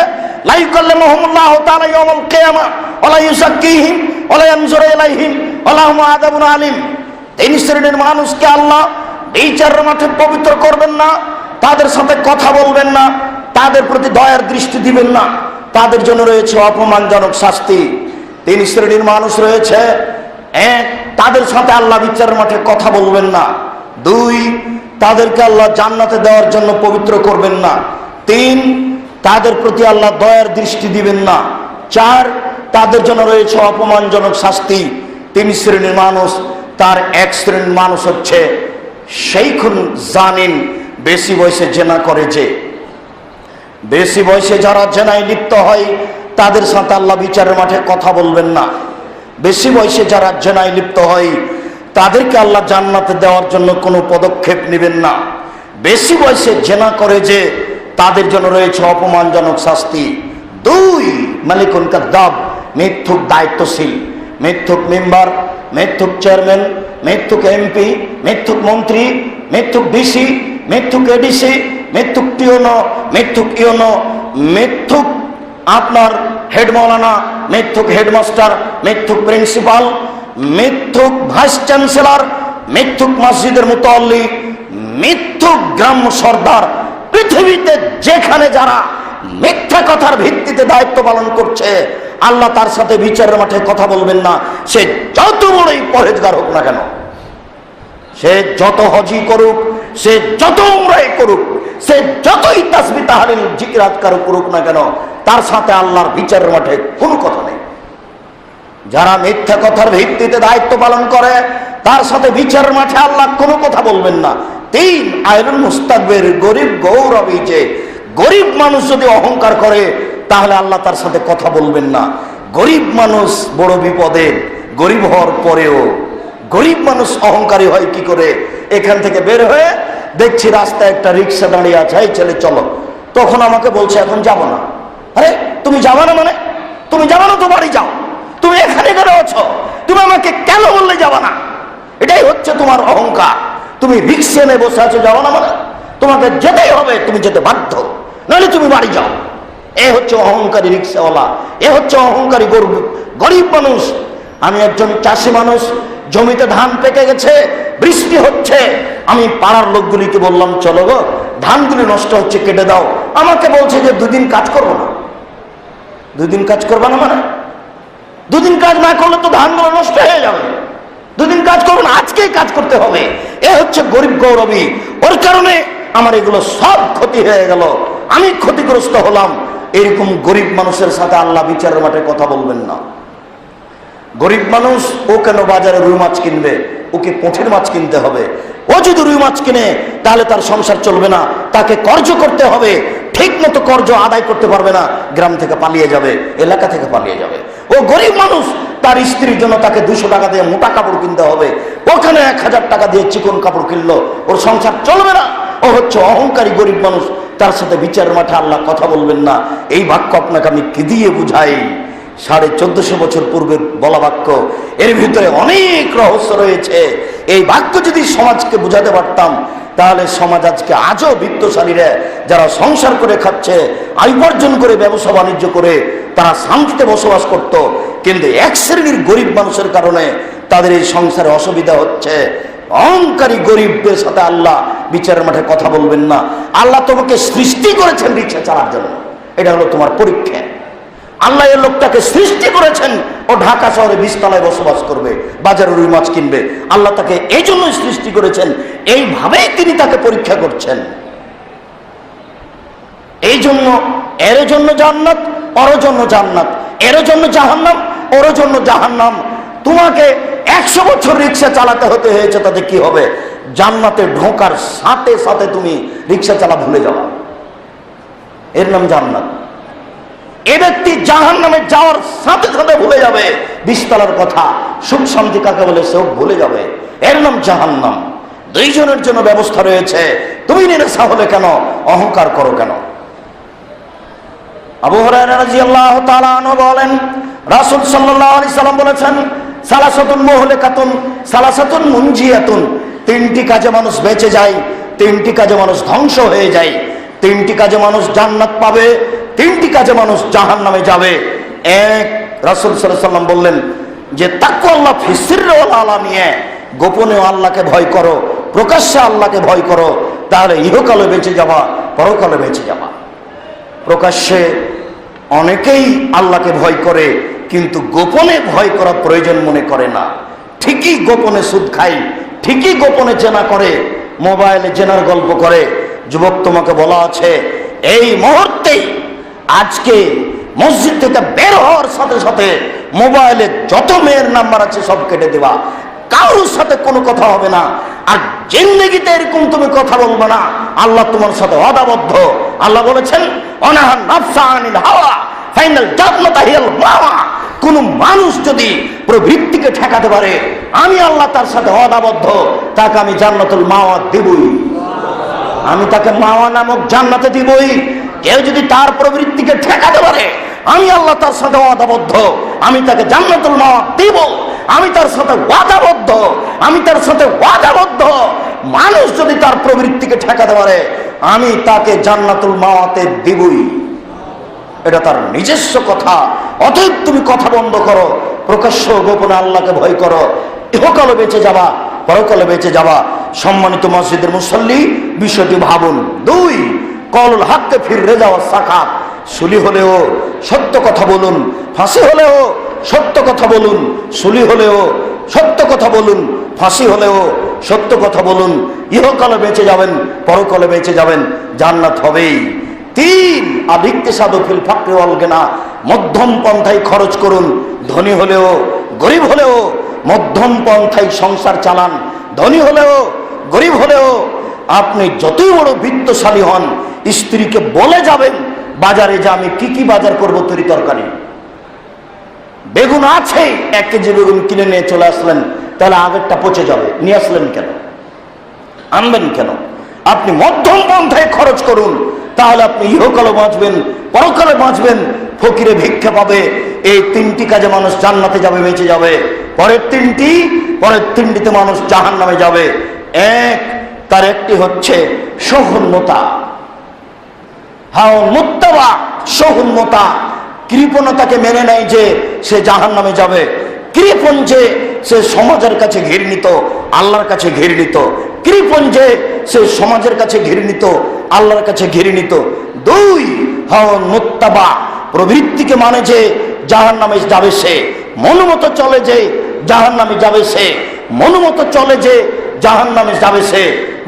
লা ইউকাল্লিমুহুমুল্লাহু তাআলা ইয়াউমাল কিয়ামা ওয়া লা ইউযাক্কিহিম ওয়া লা ইয়ানজুরু ইলাইহিম ওয়া লাহুম আযাবুন আলীম। তিন শ্রেণীর মানুষকে আল্লাহ বিচারের মাঠে পবিত্র করবেন না, তাদের সাথে কথা বলবেন না, তাদের প্রতি দয়ার দৃষ্টি দিবেন না, তাদের জন্য রয়েছে অপমানজনক শাস্তি। তিন শ্রেণীর মানুষ রয়েছে, এক, তাদের সাথে আল্লাহ বিচারের মাঠে কথা বলবেন না, দুই, তাদেরকে আল্লাহ জান্নাতে দেওয়ার জন্য পবিত্র করবেন না, তিন, তাদের প্রতি আল্লাহ দয়ার দৃষ্টি দিবেন না, চার, তাদের জন্য রয়েছে অপমানজনক শাস্তি। তিন শ্রেণীর মানুষ। তার এক শ্রেণীর মানুষ হচ্ছে শাইখুন জানিন, বেশি বয়সে জেনা করে যে, বেশি বয়সে যারা জেনায় লিপ্ত হয় তাদের সাথে আল্লাহ বিচারের মাঠে কথা বলবেন না। বেশি বয়সে যারা জেনায় লিপ্ত হয় তাদেরকে আল্লাহ জান্নাতে দেওয়ার জন্য কোনো পদক্ষেপ নেবেন না। বেশি বয়সে জেনা করে যে, তাদের জন্য রয়েছে অপমানজনক শাস্তি। দুই, মালিকুন কাদ্দাব, মিথ্যুক দায়িত্বশীল, মিথ্যুক মেম্বার, মিথ্যুক চেয়ারম্যান, মিথ্যুক এমপি, মিথ্যুক মন্ত্রী, মিথ্যুক ডিসি, মিথ্যুক এডিসি, মিথ্যুক টিওনো, মিথ্যুক ইওনো, মিথ্যুক আপনার হেড মৌলানা, মিথ্যুক হেডমাস্টার, মিথ্যুক প্রিন্সিপাল, মিথ্যুক ভাইস চ্যান্সেলর, মিথ্যুক মসজিদের মুতাল্লি, মিথ্যুক গ্রাম্য সর্দার। পৃথিবীতে যেখানে যারা মিথ্যা কথার ভিত্তিতে দায়িত্ব পালন করছে আল্লাহ তার সাথে বিচারের মাঠে কথা বলবেন না, সে যত বড়ই পরহেজগার হোক না কেন। সে যত হজি করুক, সে যত উমরাই করুক, সে যতই তাসবিহ তাহলিল জিকির আজকার করুক না কেন, তার সাথে আল্লাহর বিচারের মাঠে কোনো কথা নেই। যারা মিথ্যা কথার ভিত্তিতে দায়িত্ব পালন করে, তার সাথে বিচারের মাঠে আল্লাহ কোনো কথা বলবেন না। 3 আয়রুল মুস্তাকবির, গরিব গৌরবী, যে গরিব মানুষ যদি অহংকার করে তাহলে আল্লাহ তার সাথে কথা বলবেন না। গরিব মানুষ বড় বিপদে, গরিব হওয়ার পরেও গরিব মানুষ অহংকারী হয় কি করে? এখান থেকে বের হয়ে দেখছি রাস্তায় একটা রিক্সা দাঁড়িয়ে আছে, এই ছেলে চলো। তখন আমাকে বলছে এখন যাবো না। আরে তুমি যাবা না মানে? তুমি যাবা না তো বাড়ি যাও, তুমি এখানে কেন আছো? তুমি আমাকে কেন বললে যাবা না? এটাই হচ্ছে তোমার অহংকার। তুমি রিক্সা নিয়ে বসে আছো, যাবো না মানে? তোমাকে যেতেই হবে, তুমি যেতে বাধ্য, নাহলে তুমি বাড়ি যাও। এ হচ্ছে অহংকারী রিক্সাওয়ালা, এ হচ্ছে অহংকারী গরিব মানুষ। আমি একজন চাষি মানুষ, জমিতে ধান পেকে গেছে, বৃষ্টি হচ্ছে, আমি পাড়ার লোকগুলিকে বললাম চলো গো, ধানগুলি নষ্ট হচ্ছে, কেটে দাও। আমাকে বলছে যে 2 দিন কাজ করবো না। 2 দিন কাজ করবো না মানে? 2 দিন কাজ না করলে তো ধানগুলো নষ্ট হয়ে যাবে। 2 দিন কাজ করবো না, আজকেই কাজ করতে হবে। এ হচ্ছে গরিব গৌরবী। ওর কারণে আমার এগুলো সব ক্ষতি হয়ে গেল, আমি ক্ষতিগ্রস্ত হলাম। এরকম গরিব মানুষের সাথে আল্লাহ বিচারের মাঠে কথা বলবেন না। গরিব মানুষ, ও কেন বাজারে রুই মাছ কিনবে? ওকে পুঁটির মাছ কিনতে হবে। ও যদি রুই মাছ কিনে তাহলে তার সংসার চলবে না, তাকে কর্জ করতে হবে। ঠিক মতো কর্জ আদায় করতে পারবে না, গ্রাম থেকে পালিয়ে যাবে, এলাকা থেকে পালিয়ে যাবে। ও গরিব মানুষ, তার স্ত্রীর জন্য তাকে 200 টাকা দিয়ে মোটা কাপড় কিনতে হবে, ওখানে 1000 টাকা দিয়ে চিকন কাপড় কিনলো, ওর সংসার চলবে না। ও হচ্ছে অহংকারী গরিব মানুষ, তার সাথে বিচারের মাঠে আল্লাহ কথা বলবেন না। এই বাক্য আপনাকে আমি কি দিয়ে বুঝাই? 1450 বছর পূর্বে বলা বাক্য, এর ভিতরে অনেক রহস্য রয়েছে। এই বাক্য যদি সমাজকে বুঝাতে পারতাম তাহলে সমাজ আজকে আজও বিত্তশালীরা যারা সংসার করে খাচ্ছে, আয় উপার্জন করে, ব্যবসা বাণিজ্য করে, তারা শান্তিতে বসবাস করত। কিন্তু এক শ্রেণীর গরিব মানুষের কারণে তাদের এই সংসারে অসুবিধা হচ্ছে। অহংকারী গরিবদের সাথে আল্লাহ বিচারের মাঠে কথা বলবেন না। আল্লাহ তোমাকে সৃষ্টি করেছেন রিক্সা চালার জন্য, এটা হলো তোমার পরীক্ষা। আল্লাহ এই লোকটাকে সৃষ্টি করেছেন, ও ঢাকা শহরে 20 তলায় বসবাস করবে, বাজারে রুই মাছ কিনবে। আল্লাহ তাকে এই জন্যই সৃষ্টি করেছেন, এইভাবেই তিনি তাকে পরীক্ষা করছেন। এই জন্য এর জন্য জান্নাত, ওর জন্য জান্নাত, এর জন্য জাহান্নাম, ওর জন্য জাহান্নাম। তোমাকে 100 বছর রিক্সা চালাতে হতে হয়েছে, তাতে কি হবে? জান্নাতে ঢোকার সাথে সাথে তুমি রিক্সা চালা ভুলে যাও, এর নাম জান্নাত। এ ব্যক্তি জাহান্নামে যাওয়ার সাথে সাথে ভুলে যাবে 20 তলার কথা, সুখ শান্তি কাকে বলে সেও ভুলে যাবে, এর নাম জাহান্নাম। 2 জনের জন্য ব্যবস্থা রয়েছে। তুমি নেশা হলে কেন? অহংকার করো কেন? আবু হুরায়রা রাদিয়াল্লাহু তাআলা আনহু বলেন, রাসূল সাল্লাল্লাহু আলাইহি সাল্লাম বলেছেন, সালাসাতুন মুহলিকাতুন সালাসাতুন মুনজিয়াতুন। 3টি কাজে মানুষ বেঁচে যায়, 3টি কাজে মানুষ ধ্বংস হয়ে যায়। 3টি কাজে মানুষ জান্নাত পাবে, 3টি কাজে মানুষ জাহান্নামে যাবে। এক, রাসূল সাল্লাল্লাহু আলাইহি সাল্লাম বললেন যে তাকওয়াল্লাহ ফি সিররি ওয়াল আলানিয়া, গোপনে আল্লাহকে ভয় করো, প্রকাশ্যে আল্লাহকে ভয় করো, তাহলে ইহকালে বেঁচে যাবা, পরকালে বেঁচে যাবা। প্রকাশ্যে অনেকেই আল্লাহকে ভয় করে, কিন্তু গোপনে ভয় করা প্রয়োজন মনে করে না। ঠিকই গোপনে সুদ খায়, ঠিকই গোপনে জেনা করে, মোবাইলে জেনার গল্প করে। যুবক, তোমাকে বলা আছে এই মুহূর্তেই, আজকে মসজিদ থেকে বের হওয়ার সাথে সাথে মোবাইলে যত মেয়ের নাম্বার আছে সব কেটে দেবা, কারোর সাথে কোনো কথা হবে না। আর জিন্দেগিতে এরকম তুমি কথা বলবে না, আল্লাহ তোমার সাথে ওয়াদাবদ্ধ। আল্লাহ বলেছেন, অনাহান নাফসা আনিল হাওয়া ফাইনাল জান্নাতু হিয়াল মাওয়া। কোন মানুষ যদি প্রবৃত্তিকে ঠেকাতে পারে, আমি আল্লাহ তার সাথে ওয়াদাবদ্ধ, তাকে আমি জান্নাতুল মাওয়া দেবই, আমি তাকে মাওয়া নামক জান্নাতে দিবই। কেউ যদি তার প্রবৃত্তিকে ঠেকাতে পারে, আমি আল্লাহ তার সাথে ওয়াদাবদ্ধ, আমি তাকে জান্নাতুল মাওয়া দেব, আমি তার সাথে ওয়াদাবদ্ধ, আমি তার সাথে ওয়াদাবদ্ধ। মানুষ যদি তার প্রবৃত্তিকে ঠেকাতে পারে, আমি তাকে জান্নাতুল মাওয়াতে দিবই। এটা তার নিজস্ব কথা। অতএব তুমি কথা বন্ধ করো, প্রকাশ্য গোপনে আল্লাহকে ভয় করো, ইহকালে বেঁচে যাবা, পরকালে বেঁচে যাবা। সম্মানিত মসজিদের মুসল্লি, বিষয়টি ভাবুন। 2, কওলুল হককে ফির রেজা ওয়াস সাখাত। সুলি হলেও সত্য কথা বলুন, ফাঁসি হলেও সত্য কথা বলুন, সুলি হলেও সত্য কথা বলুন, ফাঁসি হলেও সত্য কথা বলুন, ইহকালে বেঁচে যাবেন, পরকালে বেঁচে যাবেন, জান্নাত হবেই। 3 আল-ইকতিসাদু ফিল ফাকরি ওয়াল গিনা, মধ্যম পন্থায় খরচ করুন, ধনী হলেও গরিব হলেও মধ্যম পন্থায় সংসার চালান, ধনী হলেও গরিব হলেও। আপনি যতই বড় বিত্তশালী হন, স্ত্রীকে বলে যাবেন বাজারে যে আমি কি কি বাজার করব, তরি তরকারি, বেগুন আছে 1 কেজি বেগুন কিনে নিয়ে চলে আসলেন, তাহলে আগেরটা পচে যাবে, নিয়ে আসলেন কেন, আনবেন কেন? আপনি মধ্যম পন্থায় খরচ করুন, তাহলে আপনি ইহকালে বাঁচবেন, পরকালে বাঁচবেন, ফকিরে ভিক্ষা পাবে। এই 3টি কাজে মানুষ জান্নাতে যাবে, বেঁচে যাবে। পরের 3টিতে মানুষ জাহান্নামে যাবে। তার একটি হচ্ছে সহনতা, মুত্তাবা, সহনতা, কৃপণতাকে মেনে নেয় যে সে জাহান্নামে যাবে, কৃপণ যে সে সমাজের কাছে ঘৃণিত, আল্লাহর কাছে ঘৃণিত, কৃপণ যে সে সমাজের কাছে ঘৃণিত, আল্লাহর কাছে ঘৃণিত। 2 মুত্তাবা, প্রবৃত্তিকে মানে যে জাহান্নামে যাবে সে, মনমতো চলে যে জাহান্নামে যাবে সে, মনমতো চলে যে জাহান্নামে যাবে সে,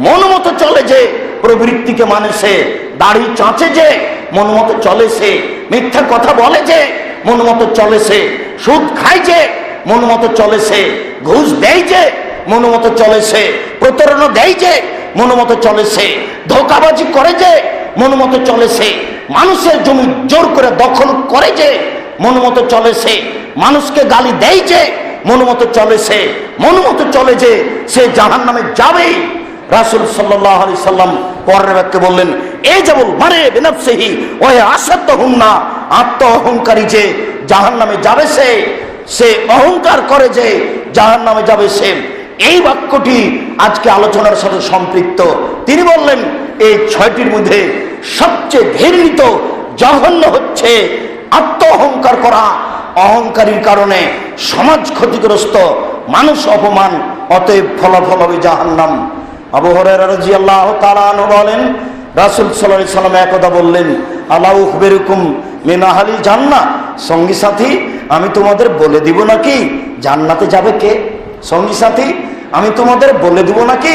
মনমতো চলে যে প্রবৃত্তিকে মানে সে, দাড়ি চাঁচে যে মনমতো চলে সে, মিথ্যা কথা বলে যে মনমতো চলে সে, সুদ খায় যে মনমতো চলে সে, ঘুষ দেয় যে মনমতো চলে সে, প্রতারণা দেয় যে মনমতো চলে সে, ধোঁকাবাজি করে যে মনমতো চলে সে, মানুষের জমি জোর করে দখল করে যে মনমতো চলে সে, মানুষকে গালি দেয় যে মনমতো চলে সে, মনমতো চলে যে সে জাহান্নামে যাবেই। রাসূল সাল্লাল্লাহু আলাইহি সাল্লাম পরের বাক্যে বললেন, এই যেমন মানে বিনাফসিহি ওয়া আসাদহুন্না, আত্ম অহংকারী যে জাহান্নামে যাবে সে, সে অহংকার করে যে জাহান্নামে যাবে সে। এই বাক্যটি আজকে আলোচনার সাথে সম্পৃক্ত। তিনি বললেন এই 6টির মধ্যে সবচেয়ে ঘৃণিত জঘন্য হচ্ছে আত্ম অহংকার করা, অহংকারীর কারণে সমাজ ক্ষতিগ্রস্ত, মানুষ অপমান, অতএব ফলাফল হবে জাহান্নাম। আবু হুরায়রা রাদিয়াল্লাহু তাআলা আনহু বলেন, রাসূল সাল্লাল্লাহু আলাইহি সাল্লাম একদা বললেন, আলা উখবিরুকুম মিন আহলিল জান্নাহ, সঙ্গী সাথী আমি তোমাদের বলে দিব নাকি জান্নাতে যাবে কে? সঙ্গী সাথী আমি তোমাদের বলে দিব নাকি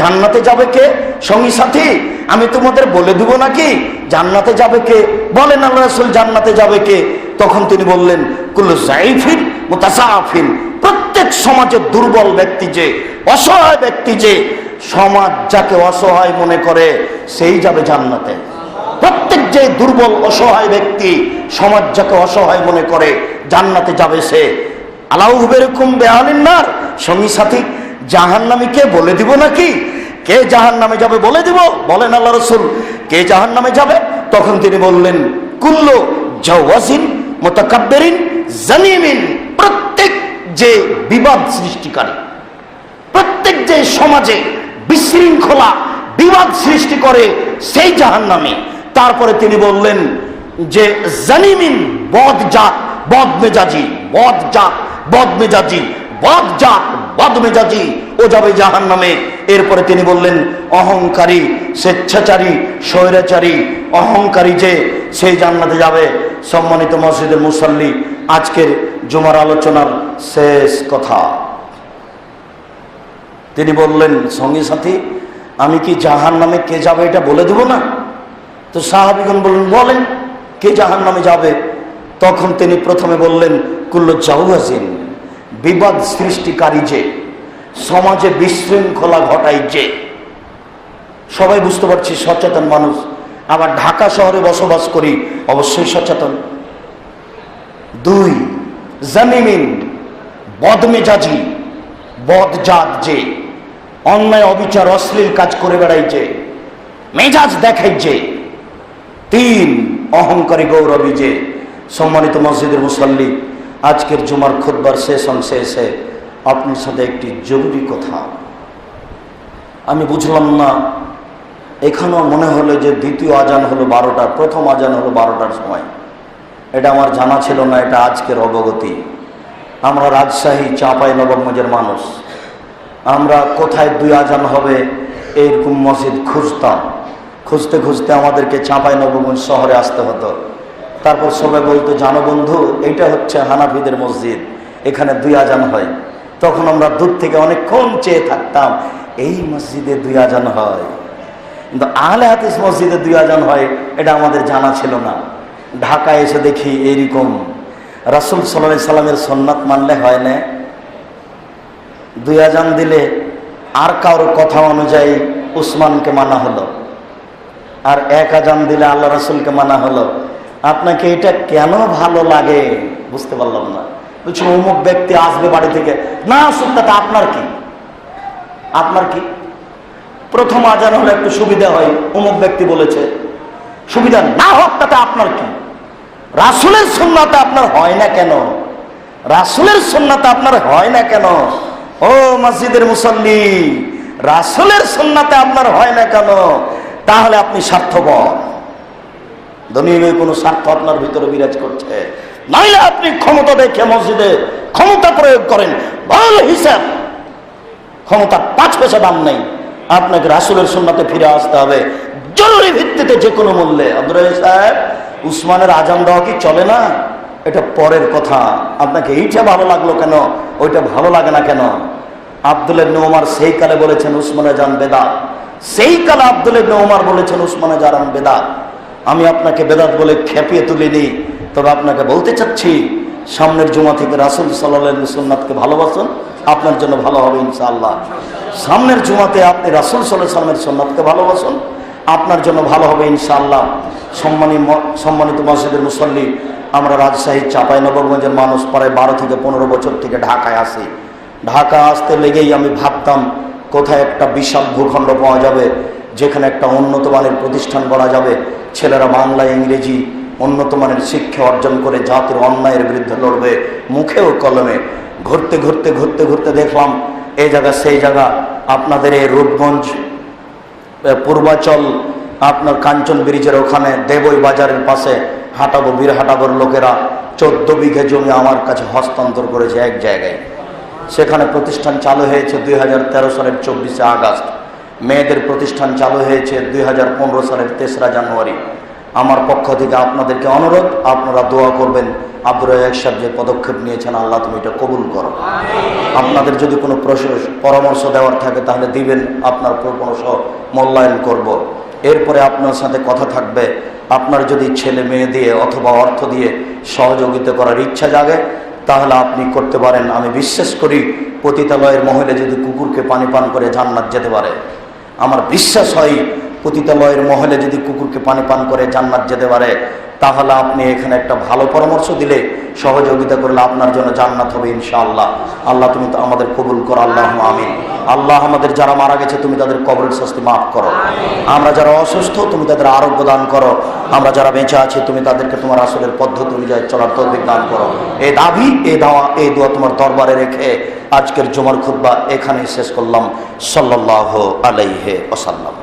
জান্নাতে যাবে কে? সঙ্গী সাথী আমি তোমাদের বলে দিব নাকি জান্নাতে যাবে কে? বলেন আল্লাহ রাসূল জান্নাতে যাবে কে? তখন তিনি বললেন, কুল্লু যায়ফিন মুতাসাফিন, প্রত্যেক সমাজের দুর্বল ব্যক্তি যে, অসহায় ব্যক্তি যে, সমাজ যাকে অসহায় মনে করে সেই যাবে জান্নাতে। প্রত্যেক যে দুর্বল অসহায় ব্যক্তি, সমাজ যাকে অসহায় মনে করে জান্নাতে যাবে সে। আলা উখবিরুকুম বিআহলিন নার, সঙ্গী সাথী জাহান্নামীকে বলে দিব নাকি কে জাহান্নামে যাবে বলে দিব? বলেন আল্লাহ রাসূল কে জাহান্নামে যাবে? তখন তিনি বললেন, কুল্লু জাওয়াজিন মুতাকাব্বিরিন জানিমিন, প্রত্যেক যে বিবাদ সৃষ্টিকারী, প্রত্যেক যে সমাজে বিশৃঙ্খলা বিবাদ সৃষ্টি করে সেই জাহান্নামী। তারপরে তিনি বললেন যে জানিমিন, বদজাত বদমেজাজি, বদজাত বদমেজাজি, বদজাত বদমেজাজি, ও যাবে জাহান্নামে। এরপরে তিনি বললেন অহংকারী, স্বেচ্ছাচারী, স্বৈরাচারী, অহংকারী যে সেই জান্নাতে যাবে। সম্মানিত মসজিদের মুসাল্লি, আজকের জুমার আলোচনার শেষ কথা তিনি বললেন, সঙ্গী সাথী আমি কি জাহান্নামে কে যাবে এটা বলে দেব না? তো সাহাবীগণ বললেন, বলেন কে জাহান্নামে যাবে? তখন তিনি প্রথমে বললেন, কুল্লু জাওয়াজিন, বিবাদ সৃষ্টিকারী যে, সমাজে বিশৃঙ্খলা ঘটায় যে। সবাই বুঝতে পারছি সচেতন মানুষ, আবার ঢাকা শহরে বসবাস করি, অবশ্যই সচেতন। 2 জানিমিন, বদমেজাজি বদজাত যে, অন্যায় অবিচার অশ্লীল কাজ করে বেড়াই যে, মেজাজ দেখাই যে। 3 অহংকারী গৌরবী যে। সম্মানিত মসজিদের মুসাল্লি, আজকের জুমার খুতবার শেষ অংশে এসে আপনার সাথে একটি জরুরি কথা আমি বুঝলাম না। এখানেও মনে হলো যে দ্বিতীয় আজান হলো 12টার, প্রথম আজান হলো 12টার সময়। এটা আমার জানা ছিল না, এটা আজকের অবগতি। আমরা রাজশাহী চাঁপাইনবাবগঞ্জের মানুষ, আমরা কোথায় 2 আজান হবে এইরকম মসজিদ খুঁজতাম। খুঁজতে খুঁজতে আমাদেরকে চাঁপাইনবাবগঞ্জ শহরে আসতে হতো। তারপর সবাই বলতো, জানো বন্ধু, এইটা হচ্ছে হানাফিদের মসজিদ, এখানে 2 আজান হয়। তখন আমরা দূর থেকে অনেকক্ষণ চেয়ে থাকতাম, এই মসজিদে 2 আজান হয়। কিন্তু আহলে হাদিস মসজিদে 2 আজান হয় এটা আমাদের জানা ছিল না। ঢাকায় এসে দেখি এইরকম। রাসূল সাল্লাল্লাহু আলাইহি সাল্লামের সুন্নাত মানলে হয় না, 2 আজান দিলে আর কারোর কথা অনুযায়ী উসমানকে মানা হলো, আর 1 আজান দিলে আল্লাহ রাসূলকে মানা হলো। আপনাকে এটা কেন ভালো লাগে বুঝতে পারলাম না। বলছি অমুক ব্যক্তি আসবে বাড়ি থেকে, না আসুক, তাতে আপনার কি? আপনার কি? প্রথম আজান হলে একটু সুবিধা হয়, অমুক ব্যক্তি বলেছে, সুবিধা না হোক তাতে আপনার কি? রাসূলের সুন্নাতে আপনার হয় না কেন? রাসূলের সুন্নাতে আপনার হয় না কেন? ও মসজিদের মুসল্লি, রাসূলের সুন্নাতে আপনার হয় না কেন? তাহলে আপনি স্বার্থপর, দুনিয়ায় কোনো স্বার্থ আপনার ভিতরে বিরাজ করছে। নাইলে আপনি ক্ষমতা দেখে মসজিদে ক্ষমতা প্রয়োগ করেন, বল হিসাব, ক্ষমতা 5 পয়সা দাম নেই। আপনাকে রাসূলের সুন্নাতে ফিরে আসতে হবে জরুরি ভিত্তিতে, যে কোনো মূল্যে। আব্দুর রাজ্জাক সাহেব, উসমানের আজান দেওয়া কি চলে না? এটা পরের কথা। আপনাকে এইটা ভালো লাগলো কেন, ওইটা ভালো লাগে না কেন? আব্দুল্লাহ ইবনে ওমর সেই কালে বলেছেন উসমানের আজান বেদাত, সেই কালে আব্দুল্লাহ ইবনে ওমর বলেছেন উসমানের আজান বেদাত। আমি আপনাকে বেদাত বলে খেপিয়ে তুলিনি, তবে আপনাকে বলতে চাচ্ছি, সামনের জুমা থেকে রাসূল সাল্লাল্লাহু আলাইহি ওয়াসাল্লামের সুন্নাতকে ভালোবাসুন, আপনার জন্য ভালো হবে ইনশাআল্লাহ। সামনের জুমাতে আপনি রাসূল সাল্লাল্লাহু আলাইহি ওয়াসাল্লামের সুন্নাতকে ভালোবাসুন, আপনার জন্য ভালো হবে ইনশাআল্লাহ। সম্মানিত মসজিদের মুসল্লি, আমরা রাজশাহী চাঁপাইনবাবগঞ্জের মানুষ, প্রায় 12 থেকে 15 বছর থেকে ঢাকায় আসি। ঢাকা আসতে লেগেই আমি ভাবতাম কোথায় একটা বিশাল ভূখণ্ড পাওয়া যাবে, যেখানে একটা উন্নত মানের প্রতিষ্ঠান করা যাবে, ছেলেরা বাংলা ইংরেজি উন্নত মানের শিক্ষা অর্জন করে জাতির অন্যায়ের বিরুদ্ধে লড়বে, মুখে ও কলমে। ঘুরতে ঘুরতে ঘুরতে ঘুরতে দেখলাম এই জায়গা সেই জায়গা। আপনাদের এই রূপগঞ্জ, পূর্বাচল, আপনার কাঞ্চন ব্রিজের ওখানে দেবই বাজারের পাশে হাঁটাবো বীরহাটাবর লোকেরা 14 বিঘে জমি আমার কাছে হস্তান্তর করেছে এক জায়গায়। সেখানে প্রতিষ্ঠান চালু হয়েছে 2013 সালের 24শে আগস্ট। মেয়েদের প্রতিষ্ঠান চালু হয়েছে 2015 সালের 3রা জানুয়ারি। আমার পক্ষ থেকে আপনাদেরকে অনুরোধ, আপনারা দোয়া করবেন। আব্দুর রাজ্জাক সাহেব যে পদক্ষেপ নিয়েছেন, আল্লাহ তুমি এটা কবুল করো। আপনাদের যদি কোনো পরামর্শ দেওয়ার থাকে তাহলে দিবেন, আপনার পরামর্শ মূল্যায়ন করব। এরপরে আপনার সাথে কথা থাকবে, আপনার যদি ছেলে মেয়ে দিয়ে অথবা অর্থ দিয়ে সহযোগিতা করার ইচ্ছা জাগে তাহলে আপনি করতে পারেন। আমি বিশ্বাস করি পতিতালয়ের মহিলা যদি কুকুরকে পানি পান করে জান্নাত যেতে পারে। আমার বিশ্বাস হয় পতিতালয়ের মহিলা যদি কুকুরকে পানি পান করে জান্নাত যেতে পারে, তাহলে আপনি এখানে একটা ভালো পরামর্শ দিলে, সহযোগিতা করলে আপনার জন্য জান্নাত হবে ইনশাআল্লাহ। আল্লাহ তুমি তো আমাদের কবুল করো, আল্লাহুম্মা আমিন। আল্লাহ আমাদের যারা মারা গেছে তুমি তাদের কবরের শাস্তি মাফ করো। আমরা যারা অসুস্থ তুমি তাদের আরোগ্য দান করো। আমরা যারা বেঁচে আছি তুমি তাদেরকে তোমার রাসূলের পদ্ধতি অনুযায়ী চলার তৌফিক দান করো। এই দাবি, এই দাওয়া, এই দোয়া তোমার দরবারে রেখে আজকের জুমার খুতবা এখানেই শেষ করলাম। সাল্লাল্লাহু আলাইহি ওয়াসাল্লাম।